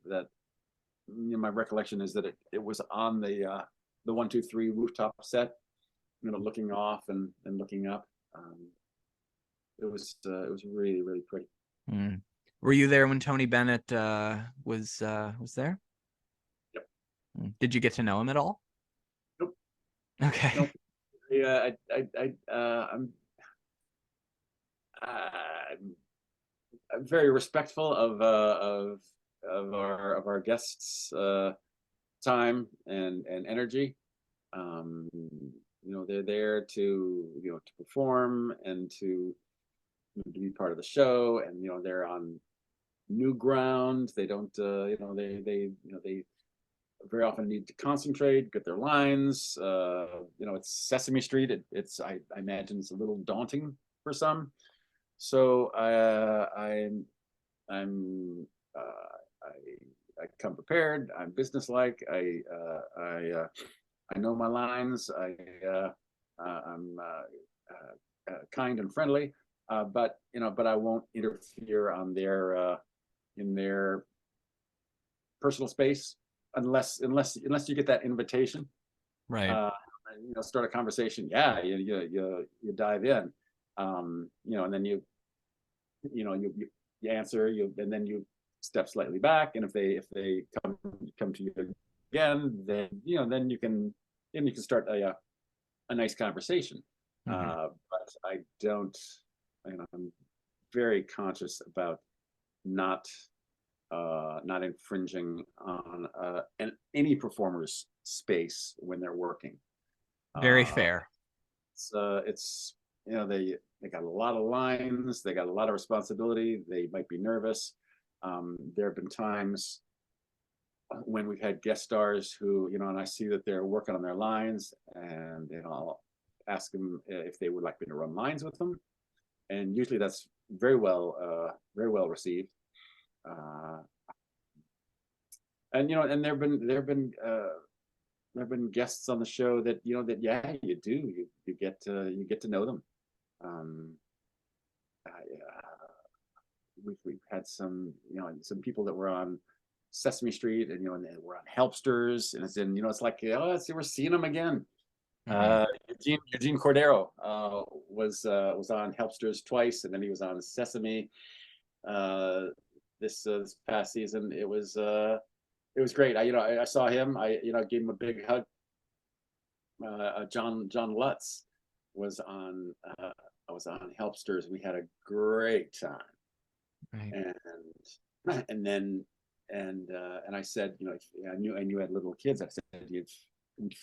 that my recollection is that it was on the 123 rooftop set, looking off and looking up. It was really, really pretty. Were you there when Tony Bennett was there? Yep. Did you get to know him at all? Nope. Okay. Nope. Yeah, I'm very respectful of our guests' time and energy. They're there to perform and to be part of the show, and they're on new ground. They don't they very often need to concentrate, get their lines. It's Sesame Street. I imagine it's a little daunting for some. So I come prepared. I'm businesslike. I know my lines. I'm kind and friendly, but I won't interfere on in their personal space unless you get that invitation. Right. Start a conversation. Yeah, you dive in, and then you answer, and then you step slightly back, and if they come to you again, then then you can start a nice conversation. But I don't, I'm very conscious about not infringing on any performer's space when they're working. Very fair. It's they got a lot of lines, they got a lot of responsibility, they might be nervous. There have been times when we've had guest stars who, and I see that they're working on their lines, and I'll ask them if they would like me to run lines with them, and usually that's very well received. And there've been guests on the show that you get to know them. We've had some people that were on Sesame Street, and and they were on Helpsters, and it's like, we're seeing them again. Eugene Cordero was on Helpsters twice, and then he was on Sesame this past season. It was great. I saw him. I gave him a big hug. John Lutz was on Helpsters. We had a great time. Right. And I said, I knew you had little kids. I said, if you'd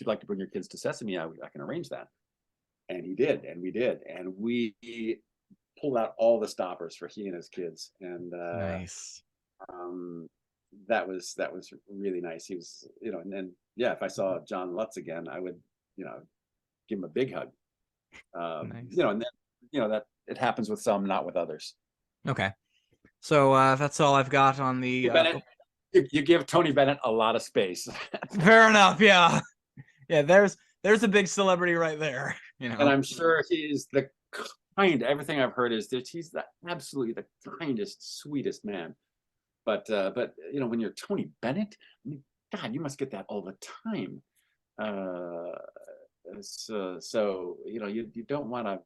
like to bring your kids to Sesame, I can arrange that. And he did, and we did, and we pulled out all the stoppers for he and his kids. And nice. That was really nice. He was, and then if I saw John Lutz again, I would, give him a big hug. Nice. And then that it happens with some, not with others. Okay. So that's all I've got on the. You give Tony Bennett a lot of space. Fair enough. Yeah. Yeah. There's a big celebrity right there. And I'm sure he's the everything I've heard is that he's absolutely the kindest, sweetest man. But when you're Tony Bennett, I mean, God, you must get that all the time. So you don't want to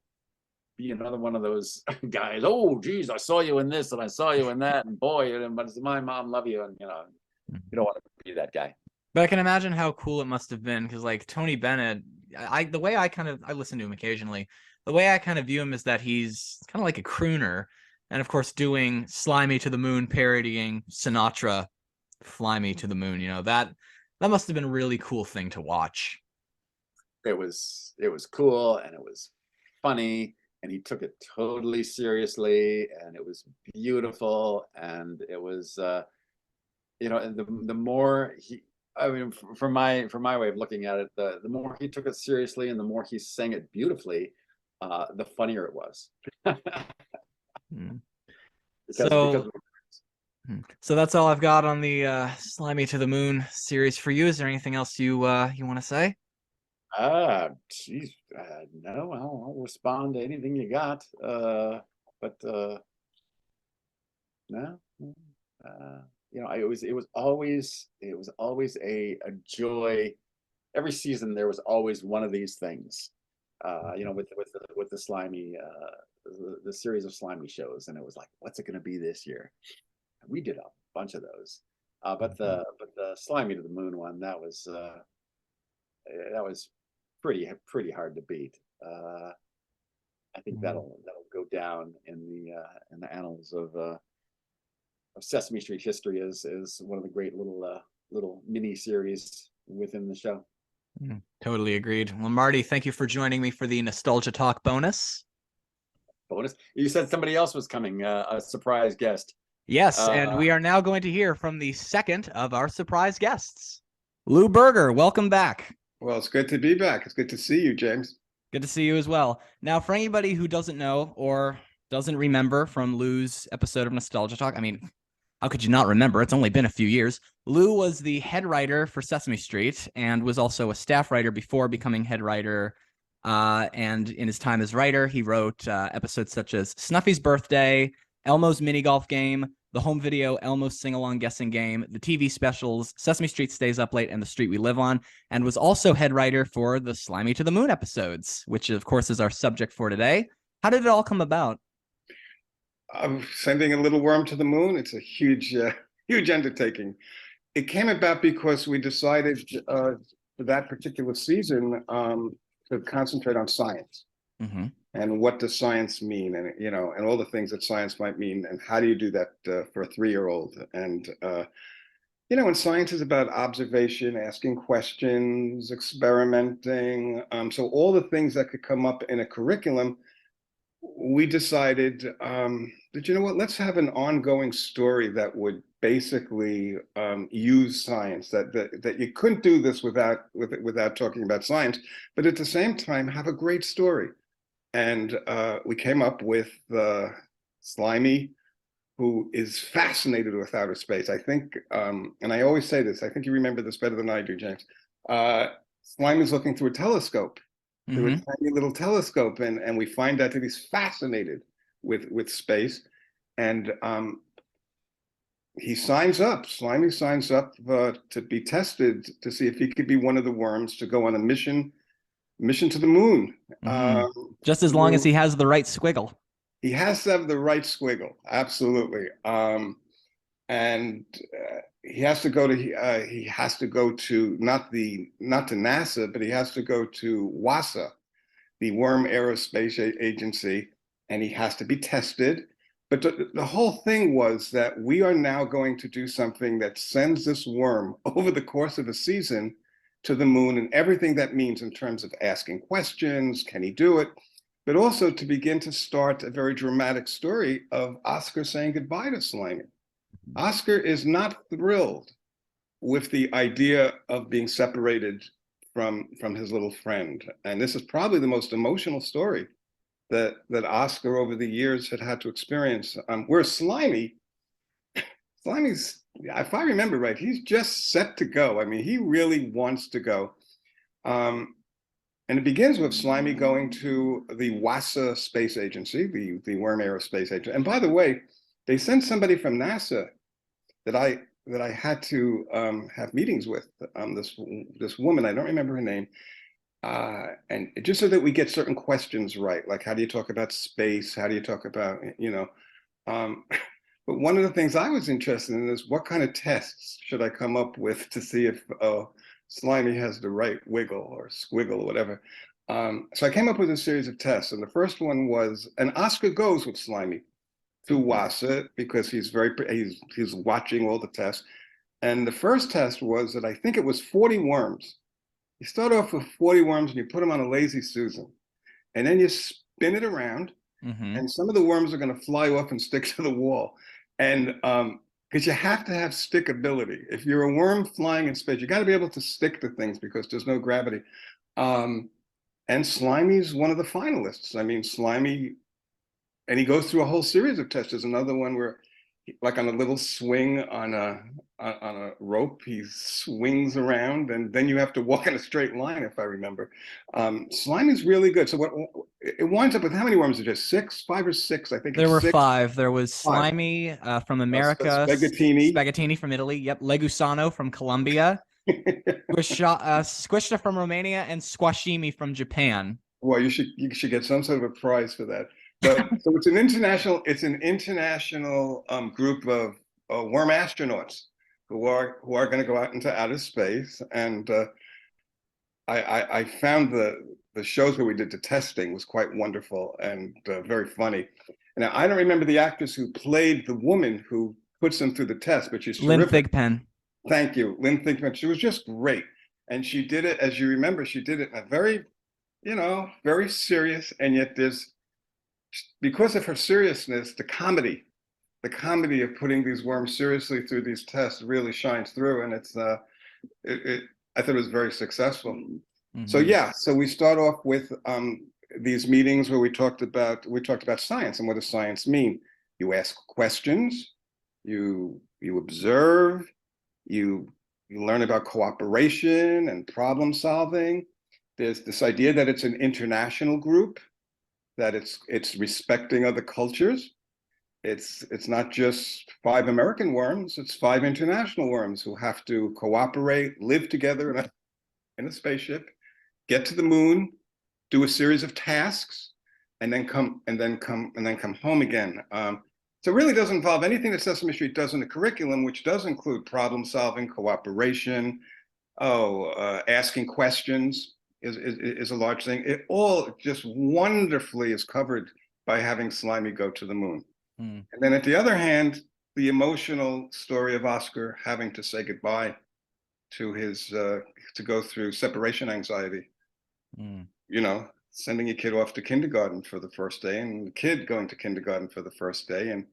be another one of those guys. Oh, geez, I saw you in this and I saw you in that, and boy, but my mom love you, and you don't want to be that guy. But I can imagine how cool it must have been, because like Tony Bennett, the way I listen to him occasionally. The way I kind of view him is that he's kind of like a crooner, and of course doing "Slimey to the Moon," parodying Sinatra, "Fly Me to the Moon." That must have been a really cool thing to watch. It was cool, and it was funny, and he took it totally seriously, and it was beautiful, and it was and the more he, I mean, from my way of looking at it, the more he took it seriously and the more he sang it beautifully, the funnier it was. So that's all I've got on the Slimy to the Moon series for you. Is there anything else you want to say? Geez, no, I'll respond to anything you got. But no, it was always a joy. Every season there was always one of these things. With the Slimy, the series of Slimy shows, and it was like, what's it going to be this year? We did a bunch of those, but the Slimy to the Moon one, that was pretty hard to beat. I think that'll go down in the annals of Sesame Street history as one of the great little mini series within the show. Totally agreed. Well, Marty, thank you for joining me for the Nostalgia Talk bonus. You said somebody else was coming, a surprise guest. Yes, and we are now going to hear from the second of our surprise guests. Lou Berger, welcome back. Well, it's good to be back. It's good to see you, James. Good to see you as well. Now, for anybody who doesn't know or doesn't remember from Lou's episode of Nostalgia Talk, I mean, how could you not remember? It's only been a few years. Lou was the head writer for Sesame Street and was also a staff writer before becoming head writer. And in his time as writer, he wrote episodes such as Snuffy's Birthday, Elmo's Mini Golf Game, the home video Elmo's Sing-Along Guessing Game, the TV specials Sesame Street Stays Up Late and The Street We Live On, and was also head writer for the Slimey to the Moon episodes, which of course is our subject for today. How did it all come about? Sending a little worm to the moon, it's a huge, huge undertaking. It came about because we decided for that particular season to concentrate on science. Mm-hmm. And what does science mean? And, you know, and all the things that science might mean. And how do you do that for a 3-year-old? And, you know, and science is about observation, asking questions, experimenting. So all the things that could come up in a curriculum, we decided that, you know what, let's have an ongoing story that would basically use science, that you couldn't do this without talking about science, but at the same time have a great story. And we came up with Slimey, who is fascinated with outer space. I think, and I always say this, I think you remember this better than I do, James. Slimey's looking through a telescope, through a tiny little telescope, and we find out that he's fascinated with space. And he signs up, Slimey signs up to be tested to see if he could be one of the worms to go on a mission to the moon. Just as long as he has the right squiggle. He has to have the right squiggle, absolutely. And he has to go to not to NASA, but he has to go to WASA, the Worm Aerospace Agency, and he has to be tested. But the whole thing was that we are now going to do something that sends this worm over the course of a season to the moon, and everything that means in terms of asking questions, can he do it? But also to begin to start a very dramatic story of Oscar saying goodbye to Slimey. Oscar is not thrilled with the idea of being separated from his little friend. And this is probably the most emotional story that Oscar over the years had to experience. Whereas Slimey's, if I remember right, he's just set to go. I mean, he really wants to go. And it begins with Slimey going to the WASA space agency, the Worm Aerospace Agency. And by the way, they sent somebody from NASA that I had to have meetings with. This woman, I don't remember her name, and just so that we get certain questions right, like how do you talk about space? How do you talk about, you know? But one of the things I was interested in is what kind of tests should I come up with to see if Slimey has the right wiggle or squiggle or whatever. So I came up with a series of tests, and the first one was, and Oscar goes with Slimey to WASA because he's watching all the tests. And the first test was that I think it was 40 worms. You start off with 40 worms and you put them on a lazy Susan, and then you spin it around, and some of the worms are going to fly off and stick to the wall. And because you have to have stickability. If you're a worm flying in space, you got to be able to stick to things because there's no gravity. And Slimey's one of the finalists. I mean, Slimey, and he goes through a whole series of tests. There's another one where, like on a little swing on a rope, he swings around, and then you have to walk in a straight line, if I remember. Slimey's really good. So it winds up with how many worms? Is it 5 or 6? I think there were 6. 5. There was Slimey from America, Spaghettini from Italy, yep, Legusano from Colombia, Squishta from Romania, and Squashimi from Japan. Well, you should get some sort of a prize for that. But so it's an international group of worm astronauts who are going to go out into outer space. And I found the shows where we did the testing was quite wonderful and very funny. Now, I don't remember the actress who played the woman who puts them through the test, but she's Lynn terrific. Thigpen. Thank you, Lynn Thigpen. She was just great. And she did it, as you remember, she did it in a very, very serious, and yet because of her seriousness, the comedy of putting these worms seriously through these tests really shines through. And I thought it was very successful. So Mhm. yeah, so we start off with these meetings where we talked about science and what does science mean. You ask questions, you observe, you learn about cooperation and problem solving. There's this idea that it's an international group, that it's respecting other cultures. It's not just 5 American worms, it's 5 international worms who have to cooperate, live together in a spaceship, get to the moon, do a series of tasks, and then come home again. So it really doesn't involve anything that Sesame Street does in the curriculum, which does include problem solving, cooperation, asking questions is a large thing. It all just wonderfully is covered by having Slimey go to the moon. And then at the other hand, the emotional story of Oscar having to say goodbye to his to go through separation anxiety. You know, sending a kid off to kindergarten for the first day, and the kid going to kindergarten for the first day, and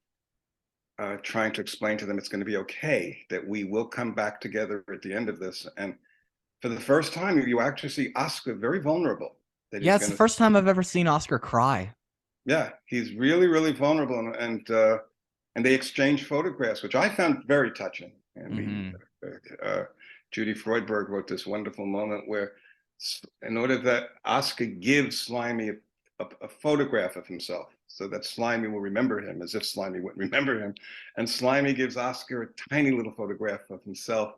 trying to explain to them it's going to be okay, that we will come back together at the end of this. And for the first time, you actually see Oscar very vulnerable. Yeah, it's the first time I've ever seen Oscar cry. Yeah, he's really, really vulnerable, and they exchange photographs, which I found very touching. And Judy Freudberg wrote this wonderful moment where, in order that Oscar gives Slimy a photograph of himself, so that Slimy will remember him as if Slimy wouldn't remember him, and Slimy gives Oscar a tiny little photograph of himself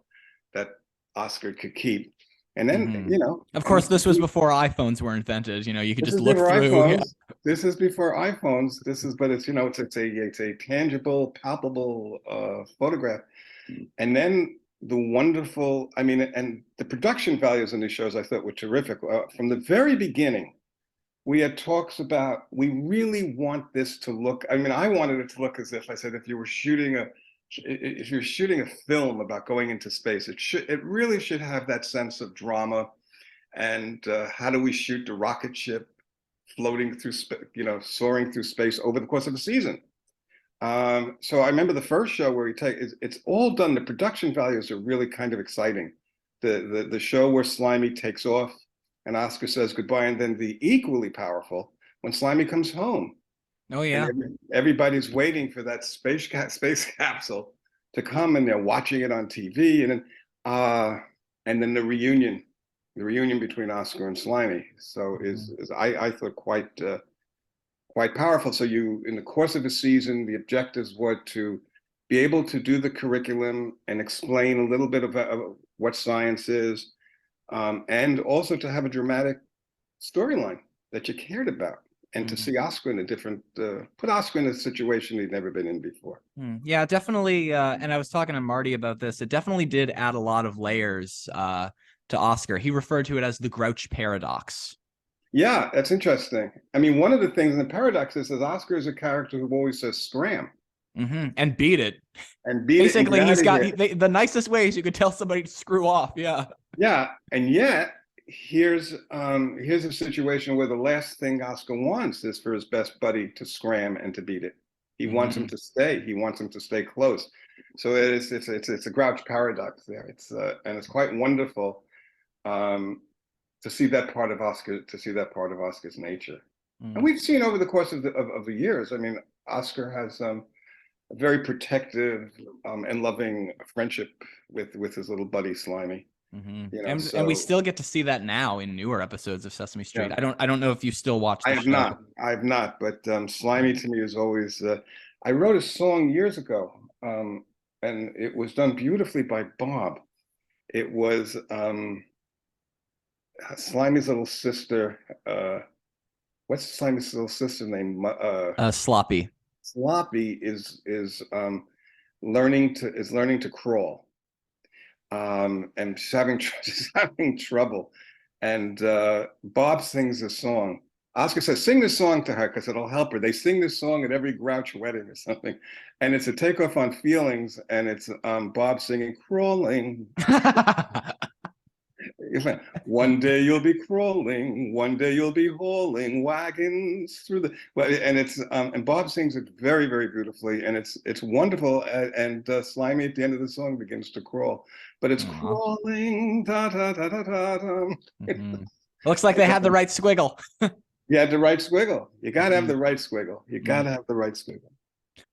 that Oscar could keep. And then, you know, of course, this was before iPhones were invented. You know, you could just look through. iPhones. This is before iPhones. But it's, you know, it's a tangible, palpable photograph. And then the wonderful, I mean, and the production values in these shows I thought were terrific. From the very beginning, we had talks about, we really want this to look, I mean, I wanted it to look as if, I said, if you're shooting a film about going into space, it really should have that sense of drama. And how do we shoot the rocket ship floating through, soaring through space over the course of a season? So I remember the first show where it's all done. The production values are really kind of exciting. The show where Slimy takes off and Oscar says goodbye, and then the equally powerful when Slimy comes home. Oh yeah. And everybody's waiting for that space capsule to come, and they're watching it on TV, and then the reunion between Oscar and Slimy. So I thought quite powerful. So in the course of a season, the objectives were to be able to do the curriculum and explain a little bit of what science is, and also to have a dramatic storyline that you cared about, and to see Oscar in a different, put Oscar in a situation he'd never been in before. Yeah, definitely. And I was talking to Marty about this. It definitely did add a lot of layers to Oscar. He referred to it as the Grouch paradox. Yeah, that's interesting. I mean, one of the things in the paradox is that Oscar is a character who always says scram. And beat it. And beat Basically, it. he's got the nicest ways you could tell somebody to screw off. Yeah. Yeah, and yet here's a situation where the last thing Oscar wants is for his best buddy to scram and to beat it. He wants him to stay. He wants him to stay close. So it's a Grouch paradox there. And it's quite wonderful to see that part of Oscar, Oscar's nature. And we've seen over the course of the years. I mean, Oscar has a very protective and loving friendship with his little buddy Slimey. You know, and we still get to see that now in newer episodes of Sesame Street. Yeah. I don't know if you still watch the show. I have not, but Slimy to me is always. I wrote a song years ago, and it was done beautifully by Bob. It was Slimy's little sister. What's Slimy's little sister name? Sloppy. Sloppy is learning to crawl. And she's having trouble, and Bob sings a song. Oscar says, "Sing this song to her because it'll help her." They sing this song at every Grouch wedding or something, and it's a takeoff on feelings, and it's Bob singing "Crawling." One day you'll be crawling, one day you'll be hauling wagons through the. Well, and it's and Bob sings it very, very beautifully, and it's wonderful. And Slimey at the end of the song begins to crawl, but it's crawling. Da da da da da da. Looks like they had the right squiggle. You had the right squiggle. You gotta have the right squiggle. You gotta have the right squiggle.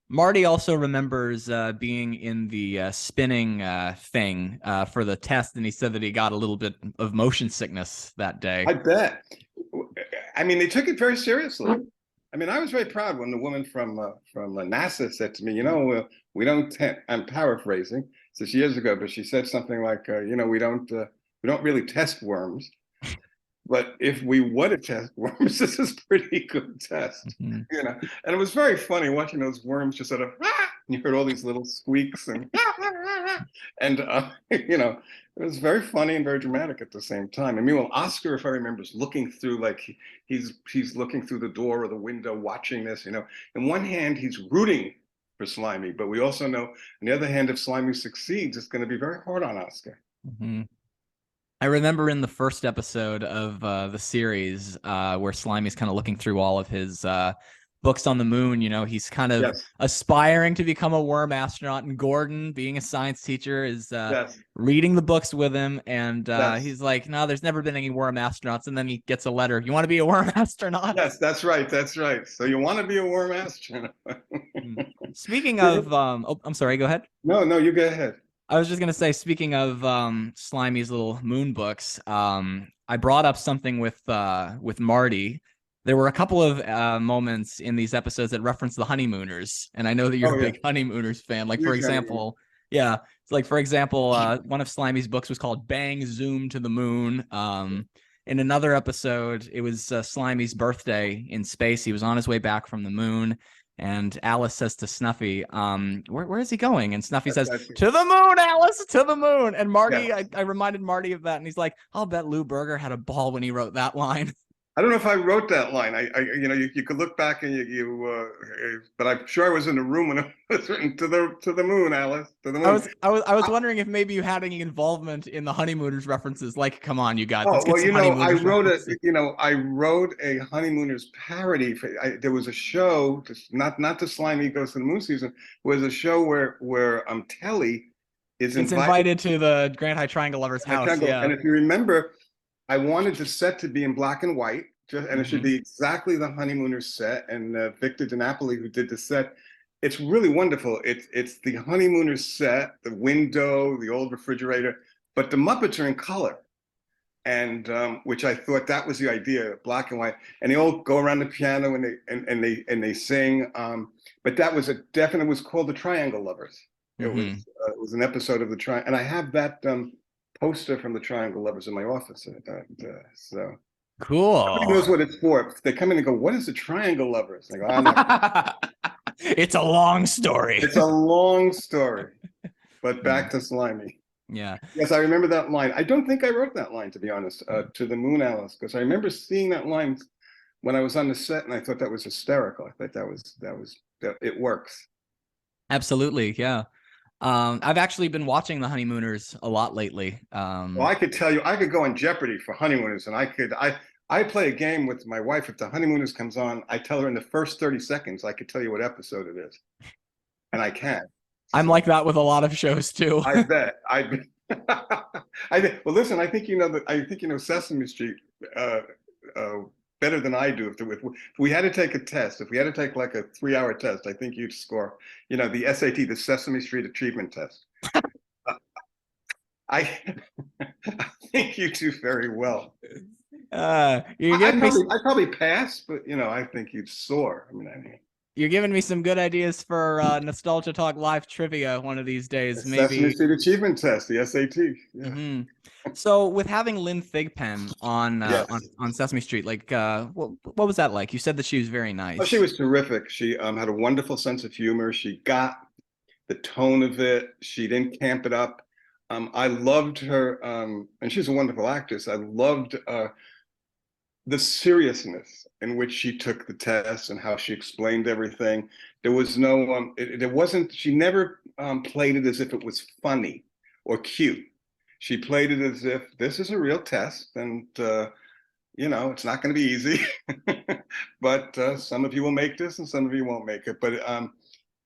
Marty also remembers being in the spinning thing for the test, and he said that he got a little bit of motion sickness that day. I bet. I mean, they took it very seriously. I mean, I was very proud when the woman from NASA said to me, you know, we don't. I'm paraphrasing. This is years ago, but she said something like, you know, we don't really test worms. But if we want to test worms, this is a pretty good test, you know. And it was very funny watching those worms just sort of, and you heard all these little squeaks and, you know, it was very funny and very dramatic at the same time. And meanwhile, Oscar, if I remember, is looking through, like he's looking through the door or the window, watching this. You know, in one hand he's rooting for Slimey, but we also know, on the other hand, if Slimey succeeds, it's going to be very hard on Oscar. I remember in the first episode of the series where Slimey's kind of looking through all of his books on the moon, you know, he's kind of aspiring to become a worm astronaut, and Gordon, being a science teacher, is reading the books with him, and he's like, no, there's never been any worm astronauts, and then he gets a letter, you want to be a worm astronaut? Yes, that's right, so you want to be a worm astronaut. Speaking of, oh, I'm sorry, go ahead. No, you go ahead. I was just going to say, speaking of Slimey's little moon books, I brought up something with Marty. There were a couple of moments in these episodes that reference the Honeymooners, and I know that you're a big Honeymooners fan. Like, for example, it's like, for example, one of Slimey's books was called Bang Zoom to the Moon. In another episode, it was Slimey's birthday in space. He was on his way back from the moon. And Alice says to Snuffy, where is he going? And Snuffy says, to the moon, Alice, to the moon. And Marty, I reminded Marty of that. And he's like, I'll bet Lou Berger had a ball when he wrote that line. I don't know if I wrote that line. You know, you could look back and but I'm sure I was in the room when it was written, to the moon, Alice, to the moon. I was wondering if maybe you had any involvement in the Honeymooners references. Like, come on, you guys. Oh, well, you know, I wrote a Honeymooners parody. There was a show, not the Slimey Goes to the Moon season. It was a show where Telly is invited to the Grand High Triangle Lovers house. And if you remember, I wanted the set to be in black and white, and it should be exactly the Honeymooners set. And Victor DiNapoli, who did the set, it's really wonderful. It's the Honeymooners set, the window, the old refrigerator, but the Muppets are in color, and which I thought that was the idea, black and white. And they all go around the piano and they sing. But that was it was called the Triangle Lovers. It was an episode of the Triangle, and I have that poster from the Triangle Lovers in my office. So cool. Nobody knows what it's for. They come in and go, what is the Triangle Lovers? And I go, oh, it's a long story. It's a long story. But back to Slimey. Yeah. Yes, I remember that line. I don't think I wrote that line, to be honest, to the moon, Alice, because I remember seeing that line when I was on the set, and I thought that was hysterical. I thought that it works. Absolutely, yeah. I've actually been watching the Honeymooners a lot lately. Well, I could tell you, I could go on Jeopardy for Honeymooners, and I play a game with my wife. If the Honeymooners comes on, I tell her in the first 30 seconds, I could tell you what episode it is, and I can. I'm like that with a lot of shows too. I bet. Well, listen, I think you know Sesame Street better than I do. If we had to take a test, if we had to take like a 3-hour test, I think you'd score, you know, the SAT, the Sesame Street Achievement Test. I think you do very well. I'd probably pass, but you know, I think you'd soar. I mean, you're giving me some good ideas for Nostalgia Talk Live trivia one of these days. Maybe Sesame Street Achievement Test, the SAT. Yeah. So with having Lynn Thigpen on Sesame Street, like what was that like? You said that she was very nice. Oh, she was terrific. She had a wonderful sense of humor. She got the tone of it. She didn't camp it up. I loved her, and she's a wonderful actress. I loved the seriousness in which she took the test and how she explained everything. There was no, she never played it as if it was funny or cute. she played it as if this is a real test, and you know, it's not going to be easy, but some of you will make this and some of you won't make it. But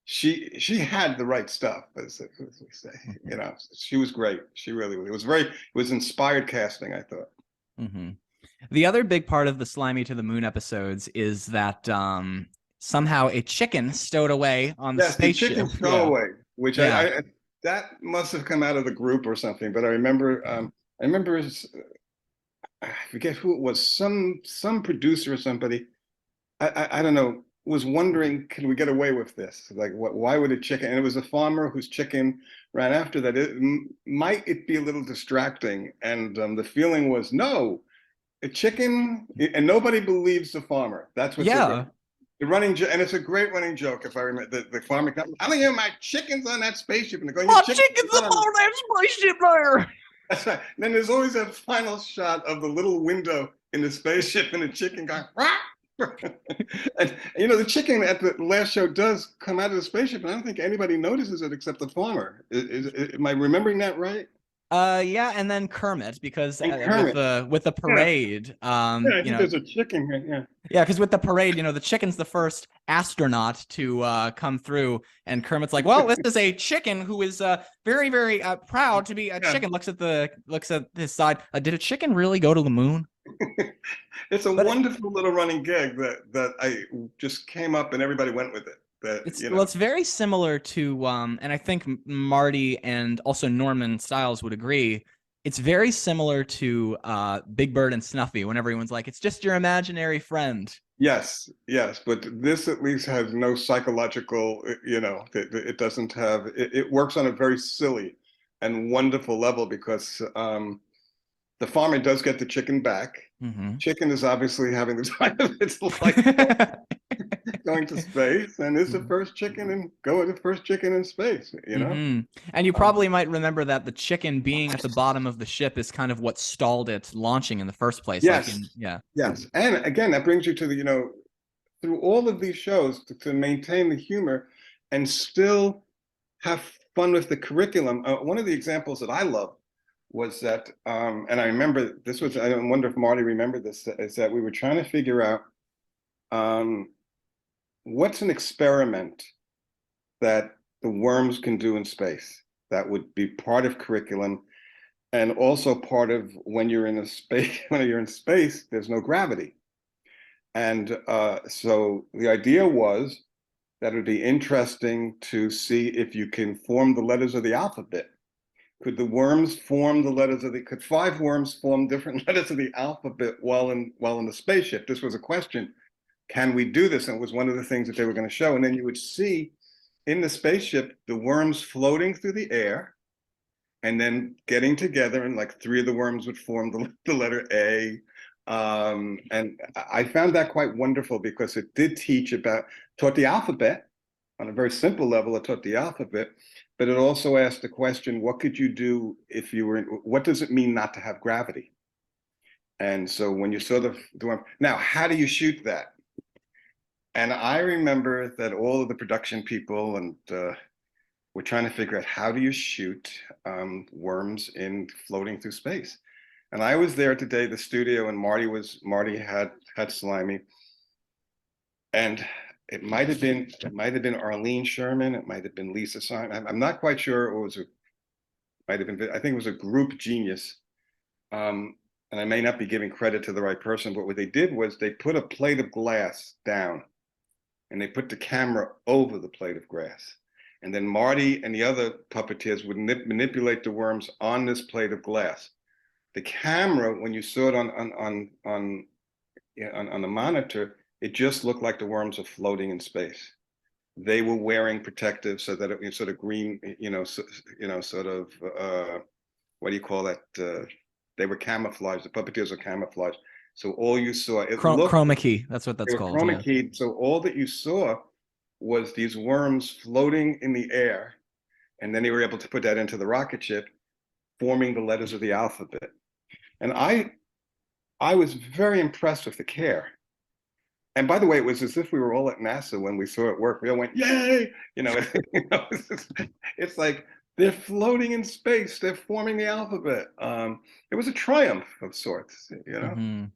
she had the right stuff, as we say. You know, she was great. She really was. It was inspired casting, I thought. Mm-hmm. The other big part of the Slimy to the Moon episodes is that somehow a chicken stowed away on the spaceship. The chicken throwaway, which Yeah. I that must have come out of the group or something. But I remember I forget who it was, some producer or somebody, I don't know, was wondering, can we get away with this? Like, why would a chicken? And it was a farmer whose chicken ran after that. Might it be a little distracting? And the feeling was, no, a chicken, and nobody believes the farmer. That's what's the running joke, and it's a great running joke. If I remember, the farmer comes, I don't hear my chickens on that spaceship, and they're going, "My chickens on that spaceship there." That's right. And then there's always that final shot of the little window in the spaceship and the chicken going, rah! And you know, the chicken at the last show does come out of the spaceship, and I don't think anybody notices it except the farmer. Am I remembering that right? Yeah, and then Kermit, because with the parade, I think there's a chicken here. Yeah, because with the parade, you know, the chicken's the first astronaut to come through, and Kermit's like, "Well, this is a chicken who is very, very proud to be a chicken." Looks at his side. Did a chicken really go to the moon? It's a wonderful little running gag that I just came up and everybody went with it. Well, it's very similar to, and I think Marty and also Norman Stiles would agree. It's very similar to Big Bird and Snuffy, when everyone's like, "It's just your imaginary friend." Yes, but this at least has no psychological, you know, it doesn't have, it works on a very silly and wonderful level because the farmer does get the chicken back. Mm-hmm. Chicken is obviously having the time of its life going to space, and it's the first chicken in space, you know? Mm-hmm. And you probably might remember that the chicken being at the bottom of the ship is kind of what stalled it launching in the first place. Yes. Yes. And again, that brings you to the, you know, through all of these shows to maintain the humor and still have fun with the curriculum. One of the examples that I love was that, and I remember this was, I wonder if Marty remembered this, is that we were trying to figure out what's an experiment that the worms can do in space that would be part of curriculum and also part of when you're in space, there's no gravity. And so the idea was that it would be interesting to see if you can form the letters of the alphabet. Could the worms form the letters of could 5 worms form different letters of the alphabet while in the spaceship? This was a question. Can we do this? And it was one of the things that they were going to show. And then you would see in the spaceship, the worms floating through the air and then getting together, and like 3 of the worms would form the letter A. And I found that quite wonderful because it did taught the alphabet on a very simple level. It taught the alphabet, but it also asked the question, what could you do if you were what does it mean not to have gravity? And so when you saw the worm, now, how do you shoot that? And I remember that all of the production people and were trying to figure out, how do you shoot worms in floating through space? And I was there today at the studio, and Marty had Slimey, and it might have been Arlene Sherman, it might have been Lisa Simon. I'm not quite sure. I think it was a group genius. And I may not be giving credit to the right person, but what they did was they put a plate of glass down and they put the camera over the plate of glass. And then Marty and the other puppeteers would manipulate the worms on this plate of glass. The camera, when you saw it on the monitor, it just looked like the worms are floating in space. They were wearing protective so that it was sort of green, sort of, what do you call that? They were camouflaged. The puppeteers were camouflaged. So all you saw, chroma key. That's what that's called. Chroma keyed. So all that you saw was these worms floating in the air, and then they were able to put that into the rocket ship, forming the letters of the alphabet. And I was very impressed with the care. And by the way, it was as if we were all at NASA when we saw it work. We all went, "Yay!" It's like They're floating in space. They're forming the alphabet. It was a triumph of sorts, you know? Mhm.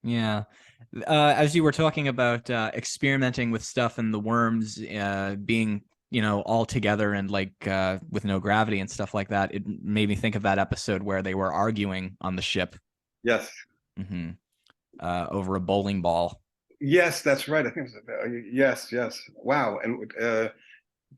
Yeah. As you were talking about experimenting with stuff and the worms being, all together and like with no gravity and stuff like that, it made me think of that episode where they were arguing on the ship. Yes. Hmm. Over a bowling ball. Yes, that's right. I think it was, yes, yes. Wow. And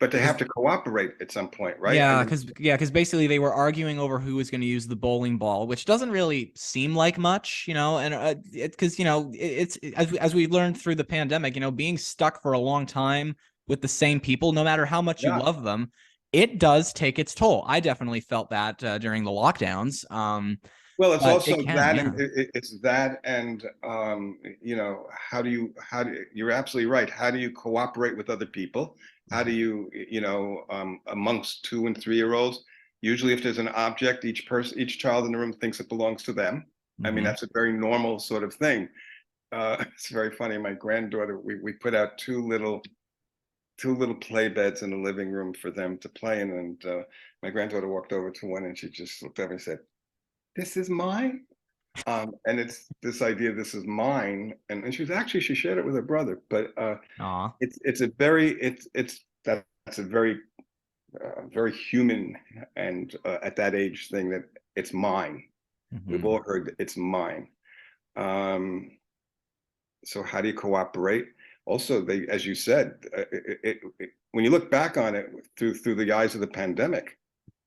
but they have to cooperate at some point, right? Yeah, because basically they were arguing over who was going to use the bowling ball, which doesn't really seem like much, and because it's as we learned through the pandemic, being stuck for a long time with the same people, no matter how much you love them, it does take its toll. I definitely felt that during the lockdowns. Well, it's also that, yeah. and it's that, and how do you you're absolutely right. How do you cooperate with other people? How do you, amongst 2 and 3-year-olds? Usually, if there's an object, each child in the room thinks it belongs to them. I mean, that's a very normal sort of thing. It's very funny. My granddaughter, we put out two little play beds in the living room for them to play in, and my granddaughter walked over to one, and she just looked at me and said, "This is mine." And it's this idea, this is mine, and she shared it with her brother, but it's a very that's a very very human and at that age thing, that it's mine. We've all heard it's mine. So how do you cooperate? Also, they, as you said, when you look back on it through the eyes of the pandemic,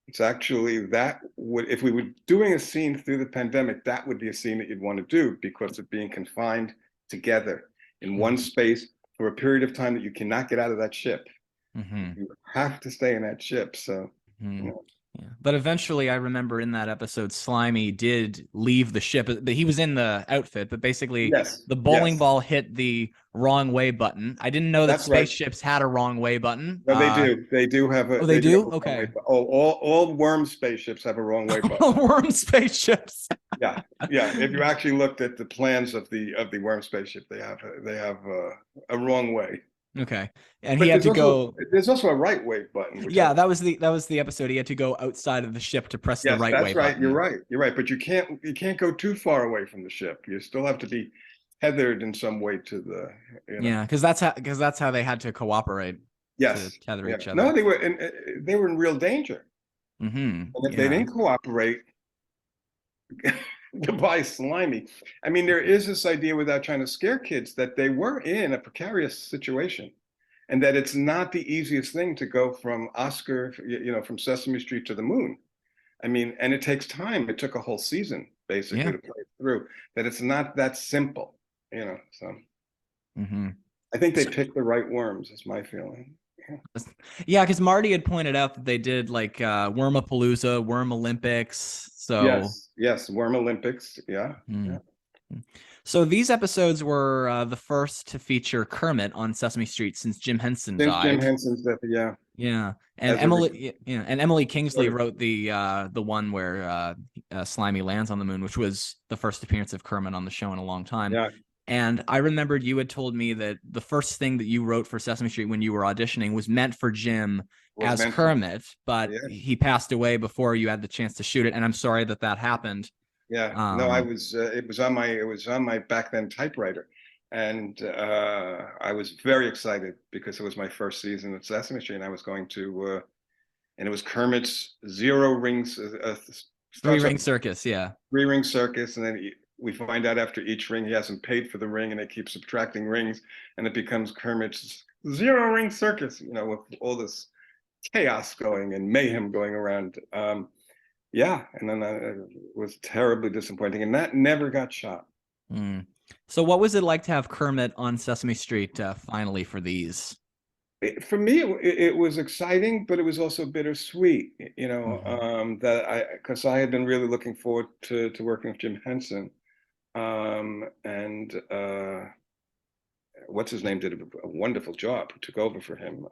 it's actually if we were doing a scene through the pandemic, that would be a scene that you'd want to do, because of being confined together in one space for a period of time that you cannot get out of that ship. You have to stay in that ship. So, Yeah. But eventually, I remember in that episode, Slimey did leave the ship. But he was in the outfit, but basically, the bowling ball hit the wrong way button. I didn't know that spaceships had a wrong way button. No, they do. They do have a. Oh, they do? Okay. All worm spaceships have a wrong way button. Worm spaceships. Yeah. If you actually looked at the plans of the worm spaceship, they have a wrong way. Okay, and he had to go. There's also a right way button. Yeah, that was the episode. He had to go outside of the ship to press the right way button. That's right. You're right. But you can't go too far away from the ship. You still have to be tethered in some way to the. Yeah, because that's how they had to cooperate. Yes. To tether each other. No, they were in real danger. And if they didn't cooperate, goodbye, Slimey. I mean, there is this idea, without trying to scare kids, that they were in a precarious situation, and that it's not the easiest thing to go from Oscar, from Sesame Street to the moon. I mean, and it takes time. It took a whole season basically to play it through. That it's not that simple, So I think they picked the right worms. Is my feeling. Yeah, because Marty had pointed out that they did like Wormapalooza, Worm Olympics. So yes, Worm Olympics. Yeah. So these episodes were the first to feature Kermit on Sesame Street since Jim Henson died. Jim Henson's death, yeah. Yeah, and Emily Kingsley wrote the one where Slimey lands on the moon, which was the first appearance of Kermit on the show in a long time. Yeah. And I remembered you had told me that the first thing that you wrote for Sesame Street when you were auditioning was meant for Jim as Kermit, but he passed away before you had the chance to shoot it. And I'm sorry that happened. Yeah, no, I was. It was on my back then typewriter, and I was very excited because it was my first season at Sesame Street, and I was going to, and it was Kermit's Zero Rings, Three-ring circus, yeah. Three-ring circus, and then we find out after each ring he hasn't paid for the ring, and they keep subtracting rings, and it becomes Kermit's Zero Ring Circus, with all this chaos going and mayhem going around. Yeah, and then it was terribly disappointing, and that never got shot. So what was it like to have Kermit on Sesame Street finally for these? For me, it was exciting, but it was also bittersweet, because I had been really looking forward to working with Jim Henson. And what's his name did a wonderful job, who took over for him.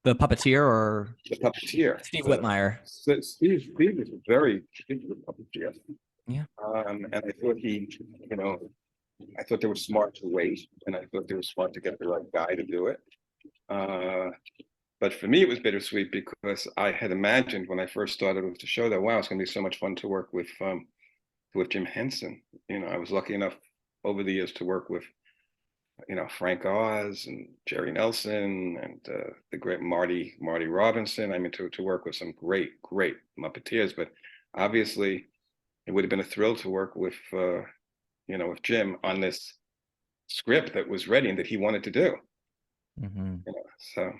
The puppeteer, or the puppeteer, Steve Whitmire. Steve was a very puppeteer. Yeah. And I thought I thought they were smart to wait, and I thought they were smart to get the right guy to do it. But But for me, it was bittersweet because I had imagined when I first started with the show that, wow, it's going to be so much fun to work with Jim Henson. You know, I was lucky enough over the years to work with, you know, Frank Oz and Jerry Nelson and the great Marty Robinson. I mean, to work with some great Muppeteers. But obviously, it would have been a thrill to work with, you know, with Jim on this script that was ready and that he wanted to do. Mm-hmm. You know, so.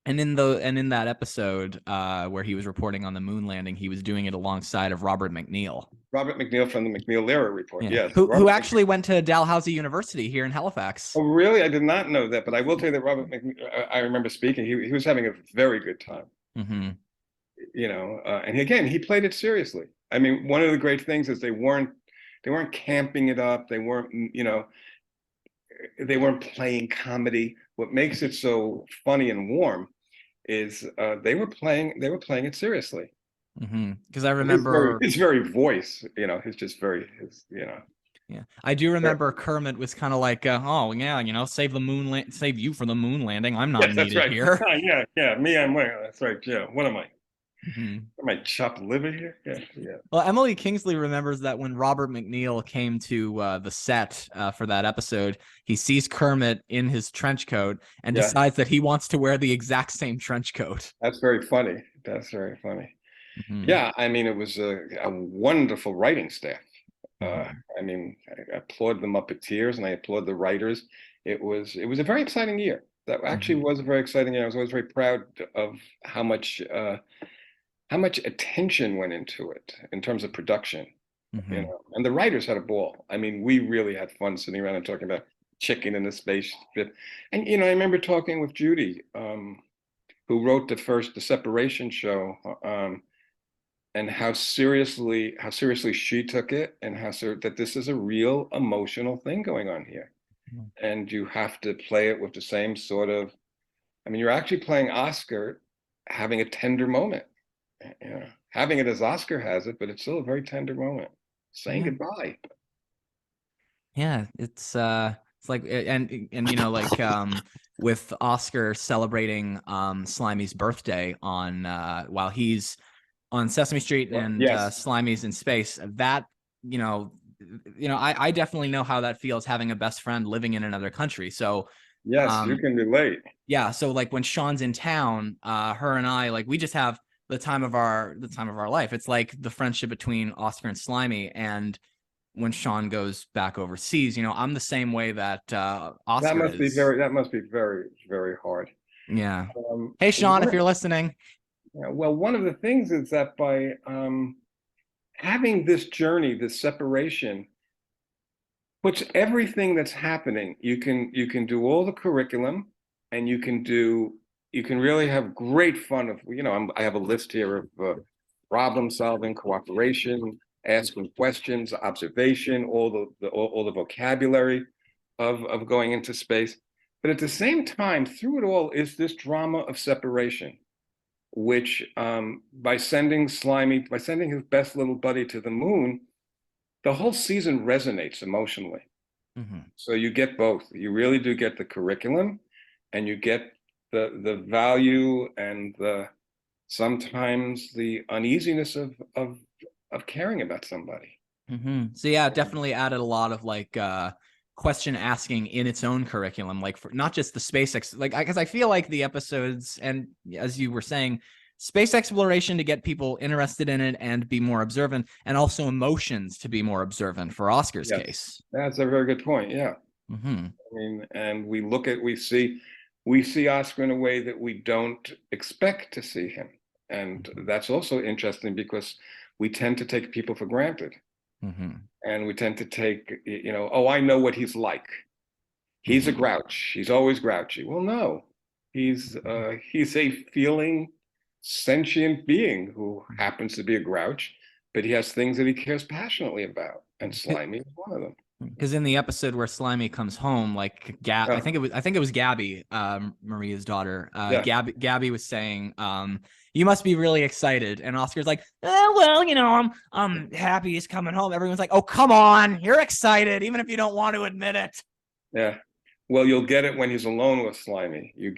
And in that episode where he was reporting on the moon landing, he was doing it alongside of Robert McNeil. Robert McNeil from the McNeil-Lehrer Report, Yeah. yes. Who actually went to Dalhousie University here in Halifax. Oh, really? I did not know that, but I will tell you that Robert McNeil, I remember speaking, he was having a very good time. Mm-hmm. You know, and again, he played it seriously. I mean, one of the great things is they weren't camping it up. They weren't, you know, they weren't playing comedy. What makes it so funny and warm is they were playing it seriously. Because I remember his very voice, you know, you know. Yeah, I do remember Kermit was kind of like, oh yeah, you know, save you for the moon landing. I'm not needed right. here. yeah, me, I'm where. That's right. Yeah, what am I? Mm-hmm. Am I chopped liver here? Yeah. Well, Emily Kingsley remembers that when Robert McNeil came to the set for that episode, he sees Kermit in his trench coat and decides that he wants to wear the exact same trench coat. That's very funny. Mm-hmm. Yeah, I mean, it was a wonderful writing staff. I mean, I applaud the Muppeteers and I applaud the writers. It was a very exciting year. That actually was a very exciting year. I was always very proud of how much attention went into it in terms of production. You know, and the writers had a ball. I mean, we really had fun sitting around and talking about chicken in the spaceship. And you know, I remember talking with Judy, who wrote the Separation show, and how seriously she took it, and that this is a real emotional thing going on here, and you have to play it with the same sort of. I mean, you're actually playing Oscar, having a tender moment. You know, having it as Oscar has it, but it's still a very tender moment, saying goodbye. Yeah, it's like, and you know, like with Oscar celebrating Slimey's birthday on while he's on Sesame Street and Slimey's in space. That, you know, I definitely know how that feels, having a best friend living in another country. So yes, you can relate. Yeah, so like when Sean's in town, her and I, like, we just have the time of our life. It's like the friendship between Oscar and Slimey. And when Sean goes back overseas, you know, I'm the same way that Oscar that must is. That must be very, very hard. Yeah. Hey, Sean, if you're listening. Well, one of the things is that by having this journey, this separation, puts everything that's happening. You can do all the curriculum, and you can really have great fun of, you know, I have a list here of problem solving, cooperation, asking questions, observation, all the vocabulary of going into space. But at the same time, through it all is this drama of separation, which by sending his best little buddy to the moon, the whole season resonates emotionally. So you get both. You really do get the curriculum, and you get the value and sometimes the uneasiness of caring about somebody. So yeah, it definitely added a lot of like question asking in its own curriculum, like for not just the SpaceX, like, because I feel like the episodes, and as you were saying, space exploration to get people interested in it and be more observant, and also emotions to be more observant for Oscar's case. That's a very good point. Yeah. I mean, and we see Oscar in a way that we don't expect to see him. And that's also interesting because we tend to take people for granted. And we tend to take, you know, oh, I know what he's like. He's a grouch. He's always grouchy. Well, no, he's a feeling, sentient being who happens to be a grouch, but he has things that he cares passionately about, and Slimey is one of them. Because in the episode where Slimey comes home, like I think it was Gabby, Maria's daughter. Gabby was saying, "You must be really excited," and Oscar's like, "Well, you know, I'm happy he's coming home." Everyone's like, "Oh, come on, you're excited, even if you don't want to admit it." Yeah, Well, you'll get it when he's alone with Slimey. You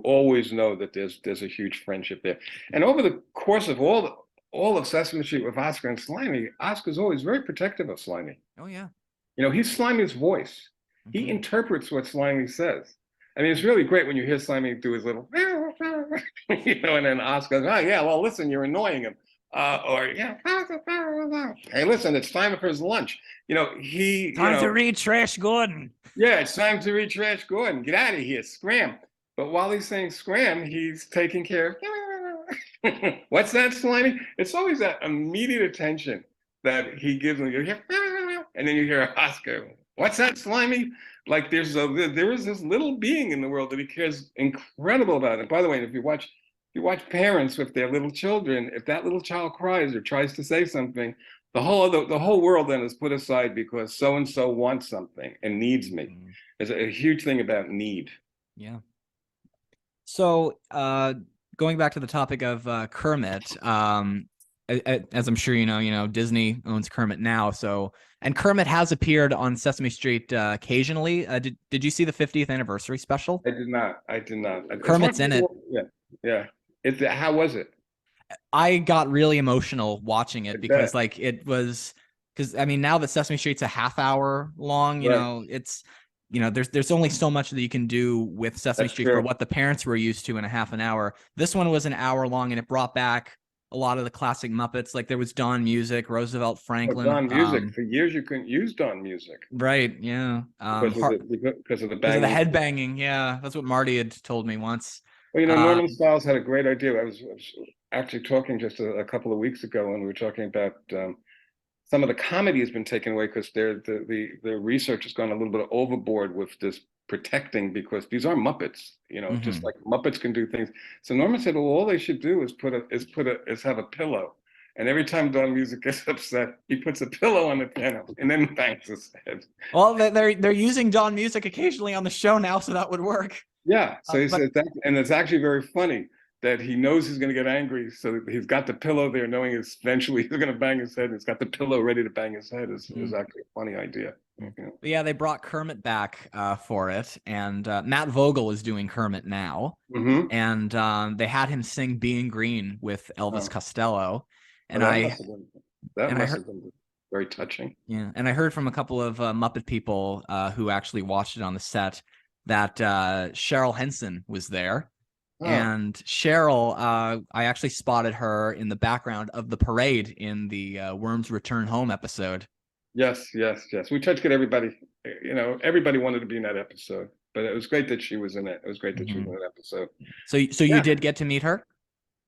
always know that there's a huge friendship there. And over the course of all of Sesame Street with Oscar and Slimey, Oscar's always very protective of Slimey. Oh yeah. He's Slimey's voice. He interprets what Slimey says. I mean, it's really great when you hear Slimey do his little, and then Oscar goes, oh yeah, well, listen, you're annoying him. Hey, listen, it's time for his lunch. Time to read Trash Gordon. Yeah, it's time to read Trash Gordon. Get out of here, scram. But while he's saying scram, he's taking care of, what's that, Slimey? It's always that immediate attention that he gives him. You hear, and then you hear Oscar, what's that, Slimey? Like there is this little being in the world that he cares incredible about. And by the way, if you watch parents with their little children, if that little child cries or tries to say something, the whole world then is put aside because so and so wants something and needs me. There's a huge thing about need. Yeah. So going back to the topic of Kermit, as I'm sure you know, Disney owns Kermit now. And Kermit has appeared on Sesame Street occasionally. Did you see the 50th anniversary special? I did not. Kermit's in it. Yeah. How was it? I got really emotional watching it because I mean, now that Sesame Street's a half hour long, there's only so much that you can do with Sesame Street for what the parents were used to in a half an hour. This one was an hour long, and it brought back a lot of the classic Muppets. Like there was Don Music, Roosevelt Franklin. Don Music. For years you couldn't use Don Music. Right, yeah. Because of the head banging, yeah. That's what Marty had told me once. Well, Norman Stiles had a great idea. I was actually talking just a couple of weeks ago, and we were talking about some of the comedy has been taken away because the research has gone a little bit overboard with this protecting, because these are Muppets, just like Muppets can do things. So Norman said, well, all they should do is have a pillow, and every time Don Music gets upset, he puts a pillow on the piano and then bangs his head. Well, they're using Don Music occasionally on the show now, so that would work. Yeah, so he said that, and it's actually very funny that he knows he's going to get angry, so he's got the pillow there, knowing eventually he's going to bang his head. He's got the pillow ready to bang his head. Is actually a funny idea. But yeah, they brought Kermit back for it, and Matt Vogel is doing Kermit now, and they had him sing "Being Green" with Elvis Costello, and that must have been very touching. Yeah, and I heard from a couple of Muppet people who actually watched it on the set that Cheryl Henson was there. And Cheryl, I actually spotted her in the background of the parade in the Worms Return Home episode. Yes. We tried to get everybody, everybody wanted to be in that episode, but it was great that she was in it. It was great that she was in that episode. So you did get to meet her?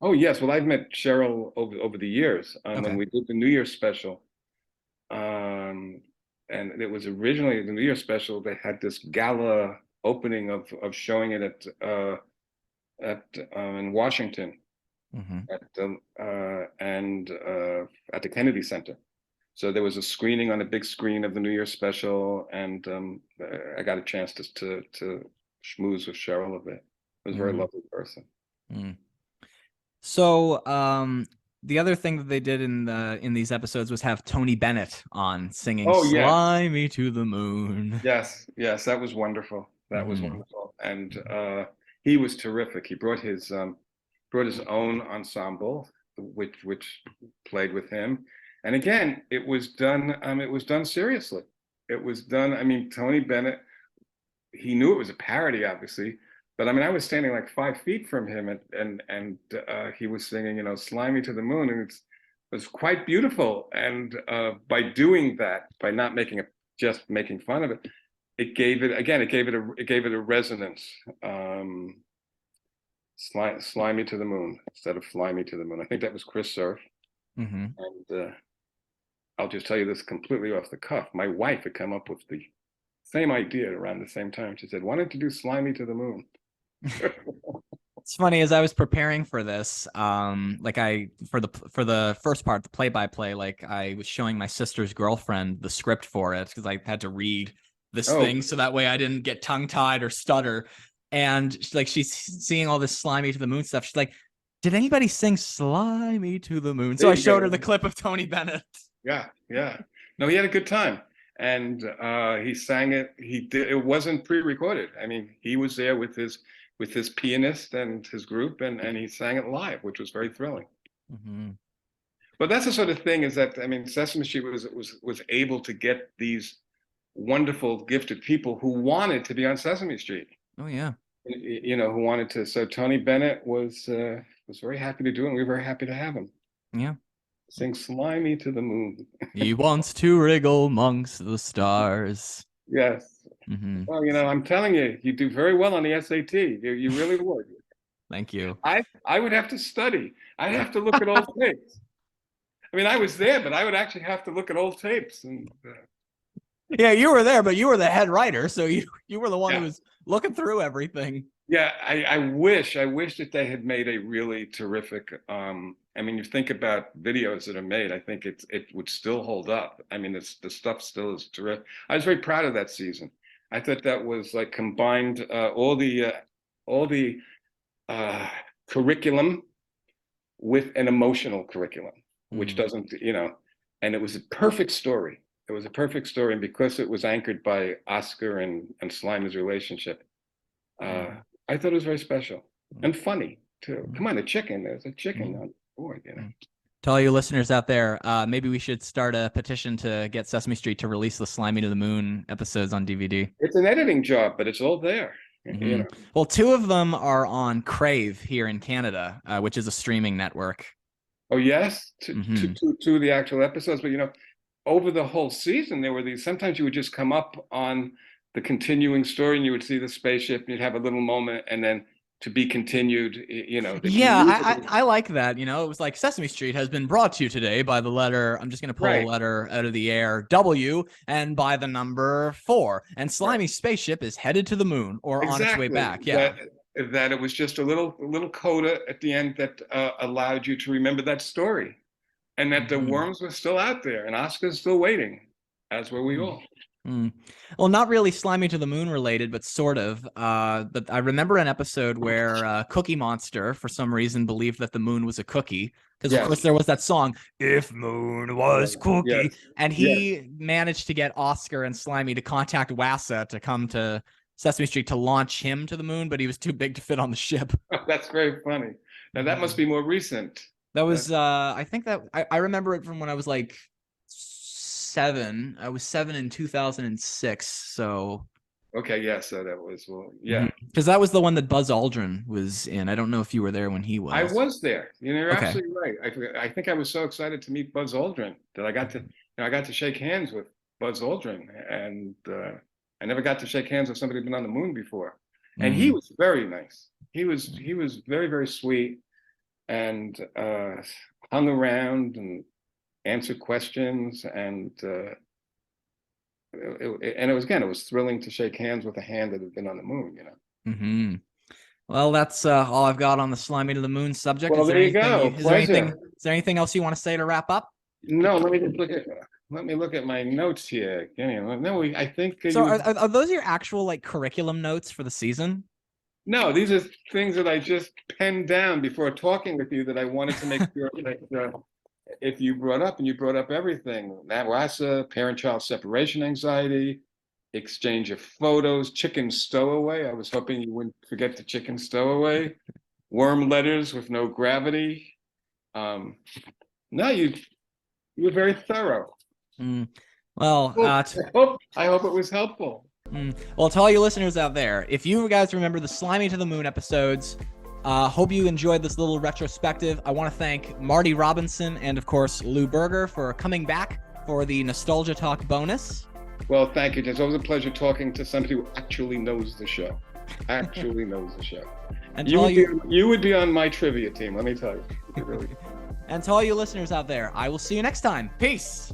Oh, yes. Well, I've met Cheryl over the years. When we did the New Year's special, and it was originally the New Year's special, they had this gala opening of showing it in Washington at the Kennedy Center. So there was a screening on a big screen of the New Year's special, and I got a chance to schmooze with Cheryl a bit. It was a very lovely person. So the other thing that they did in these episodes was have Tony Bennett on singing "Slimy to the Moon." Yes, that was wonderful. That was wonderful, and he was terrific. He brought his own ensemble, which played with him, and again, it was done. It was done seriously. It was done. I mean, Tony Bennett, he knew it was a parody, obviously, but I mean, I was standing like 5 feet from him, and he was singing, "Slimy to the Moon," and it was quite beautiful. And by doing that, by not just making fun of it, it gave it a resonance. Slimy to the Moon instead of Fly Me to the Moon. I think that was Chris Surf. And I'll just tell you this completely off the cuff. My wife had come up with the same idea around the same time. She said, "Why don't you do Slimy to the Moon?" It's funny, as I was preparing for this, for the first part, the play-by-play, like I was showing my sister's girlfriend the script for it because I had to read this thing so that way I didn't get tongue-tied or stutter. And she's seeing all this Slimy to the Moon stuff. She's like, "Did anybody sing Slimy to the Moon?" So I showed her the clip of Tony Bennett. Yeah. No, he had a good time. and he sang it. He did. It wasn't pre-recorded. I mean, he was there with his pianist and his group, and he sang it live, which was very thrilling. Mm-hmm. But that's the sort of thing, is that, I mean, Sesame Street was able to get these wonderful, gifted people who wanted to be on Sesame Street. Oh yeah. You know, who wanted to. So Tony Bennett was very happy to do it, and we were very happy to have him. Yeah. Sing Slimey to the moon. He wants to wriggle amongst the stars. Yes. Mm-hmm. Well, you know, I'm telling you, you do very well on the SAT. You really would. Thank you. I would have to study. I'd have to look at old tapes. I mean, I was there, but I would actually have to look at old tapes. And yeah, you were there, but you were the head writer, so you were the one who was looking through everything. Yeah, I wish that they had made a really terrific. I mean, you think about videos that are made, I think it would still hold up. I mean, the stuff still is terrific. I was very proud of that season. I thought that was like combined all the curriculum with an emotional curriculum, which doesn't, you know, and it was a perfect story. It was a perfect story, and because it was anchored by Oscar and Slimey's relationship, I thought it was very special and funny too. Come on, there's a chicken on board, you know. To all you listeners out there, maybe we should start a petition to get Sesame Street to release the Slimey to the Moon episodes on DVD. It's an editing job, but it's all there. You know. Well, 2 of them are on Crave here in Canada, which is a streaming network. Oh yes, two of the actual episodes, but you know, over the whole season there were these. Sometimes you would just come up on the continuing story, and you would see the spaceship, and you'd have a little moment, and then to be continued, you know. Yeah, I like that. You know, it was like Sesame Street has been brought to you today by the letter, I'm just going to pull a letter out of the air, W, and by the number 4. And Slimy's spaceship is headed to the moon or on its way back. Yeah. That it was just a little coda at the end that allowed you to remember that story, and that the worms were still out there, and Oscar's still waiting, as were we all. Well, not really Slimey to the Moon related, but sort of. But I remember an episode where Cookie Monster, for some reason, believed that the moon was a cookie. Because, of course, there was that song, If Moon Was Cookie. Yes. And he managed to get Oscar and Slimey to contact WASA to come to Sesame Street to launch him to the moon, but he was too big to fit on the ship. That's very funny. Now, that must be more recent. That was, I think that, I remember it from when I was like 7. I was 7 in 2006, so okay, yeah, so that was, well, yeah, because that was the one that Buzz Aldrin was in. I don't know if you were there when he was. I was there. You know, you're absolutely right. I think I was so excited to meet Buzz Aldrin that I got to shake hands with Buzz Aldrin, and I never got to shake hands with somebody who'd been on the moon before. And he was very nice. He was very, very sweet, and hung around and answered questions, and it was thrilling to shake hands with a hand that had been on the moon, you know. Well, that's all I've got on the Slimey to the Moon subject. Well, there you go. Is there anything else you want to say to wrap up? No, let me look at my notes here. No, I think. So are those your actual like curriculum notes for the season? No, these are things that I just penned down before talking with you that I wanted to make sure that if you brought up, and you brought up everything, that WASA, parent-child separation anxiety, exchange of photos, chicken stowaway. I was hoping you wouldn't forget the chicken stowaway. Worm letters with no gravity. No, you were very thorough. Well, I hope it was helpful. Well, to all you listeners out there, if you guys remember the Slimey to the Moon episodes, hope you enjoyed this little retrospective. I want to thank Marty Robinson and, of course, Lou Berger for coming back for the Nostalgia Talk bonus. Well, thank you. It's always a pleasure talking to somebody who actually knows the show. And you would be on my trivia team, let me tell you. Really. And to all you listeners out there, I will see you next time. Peace.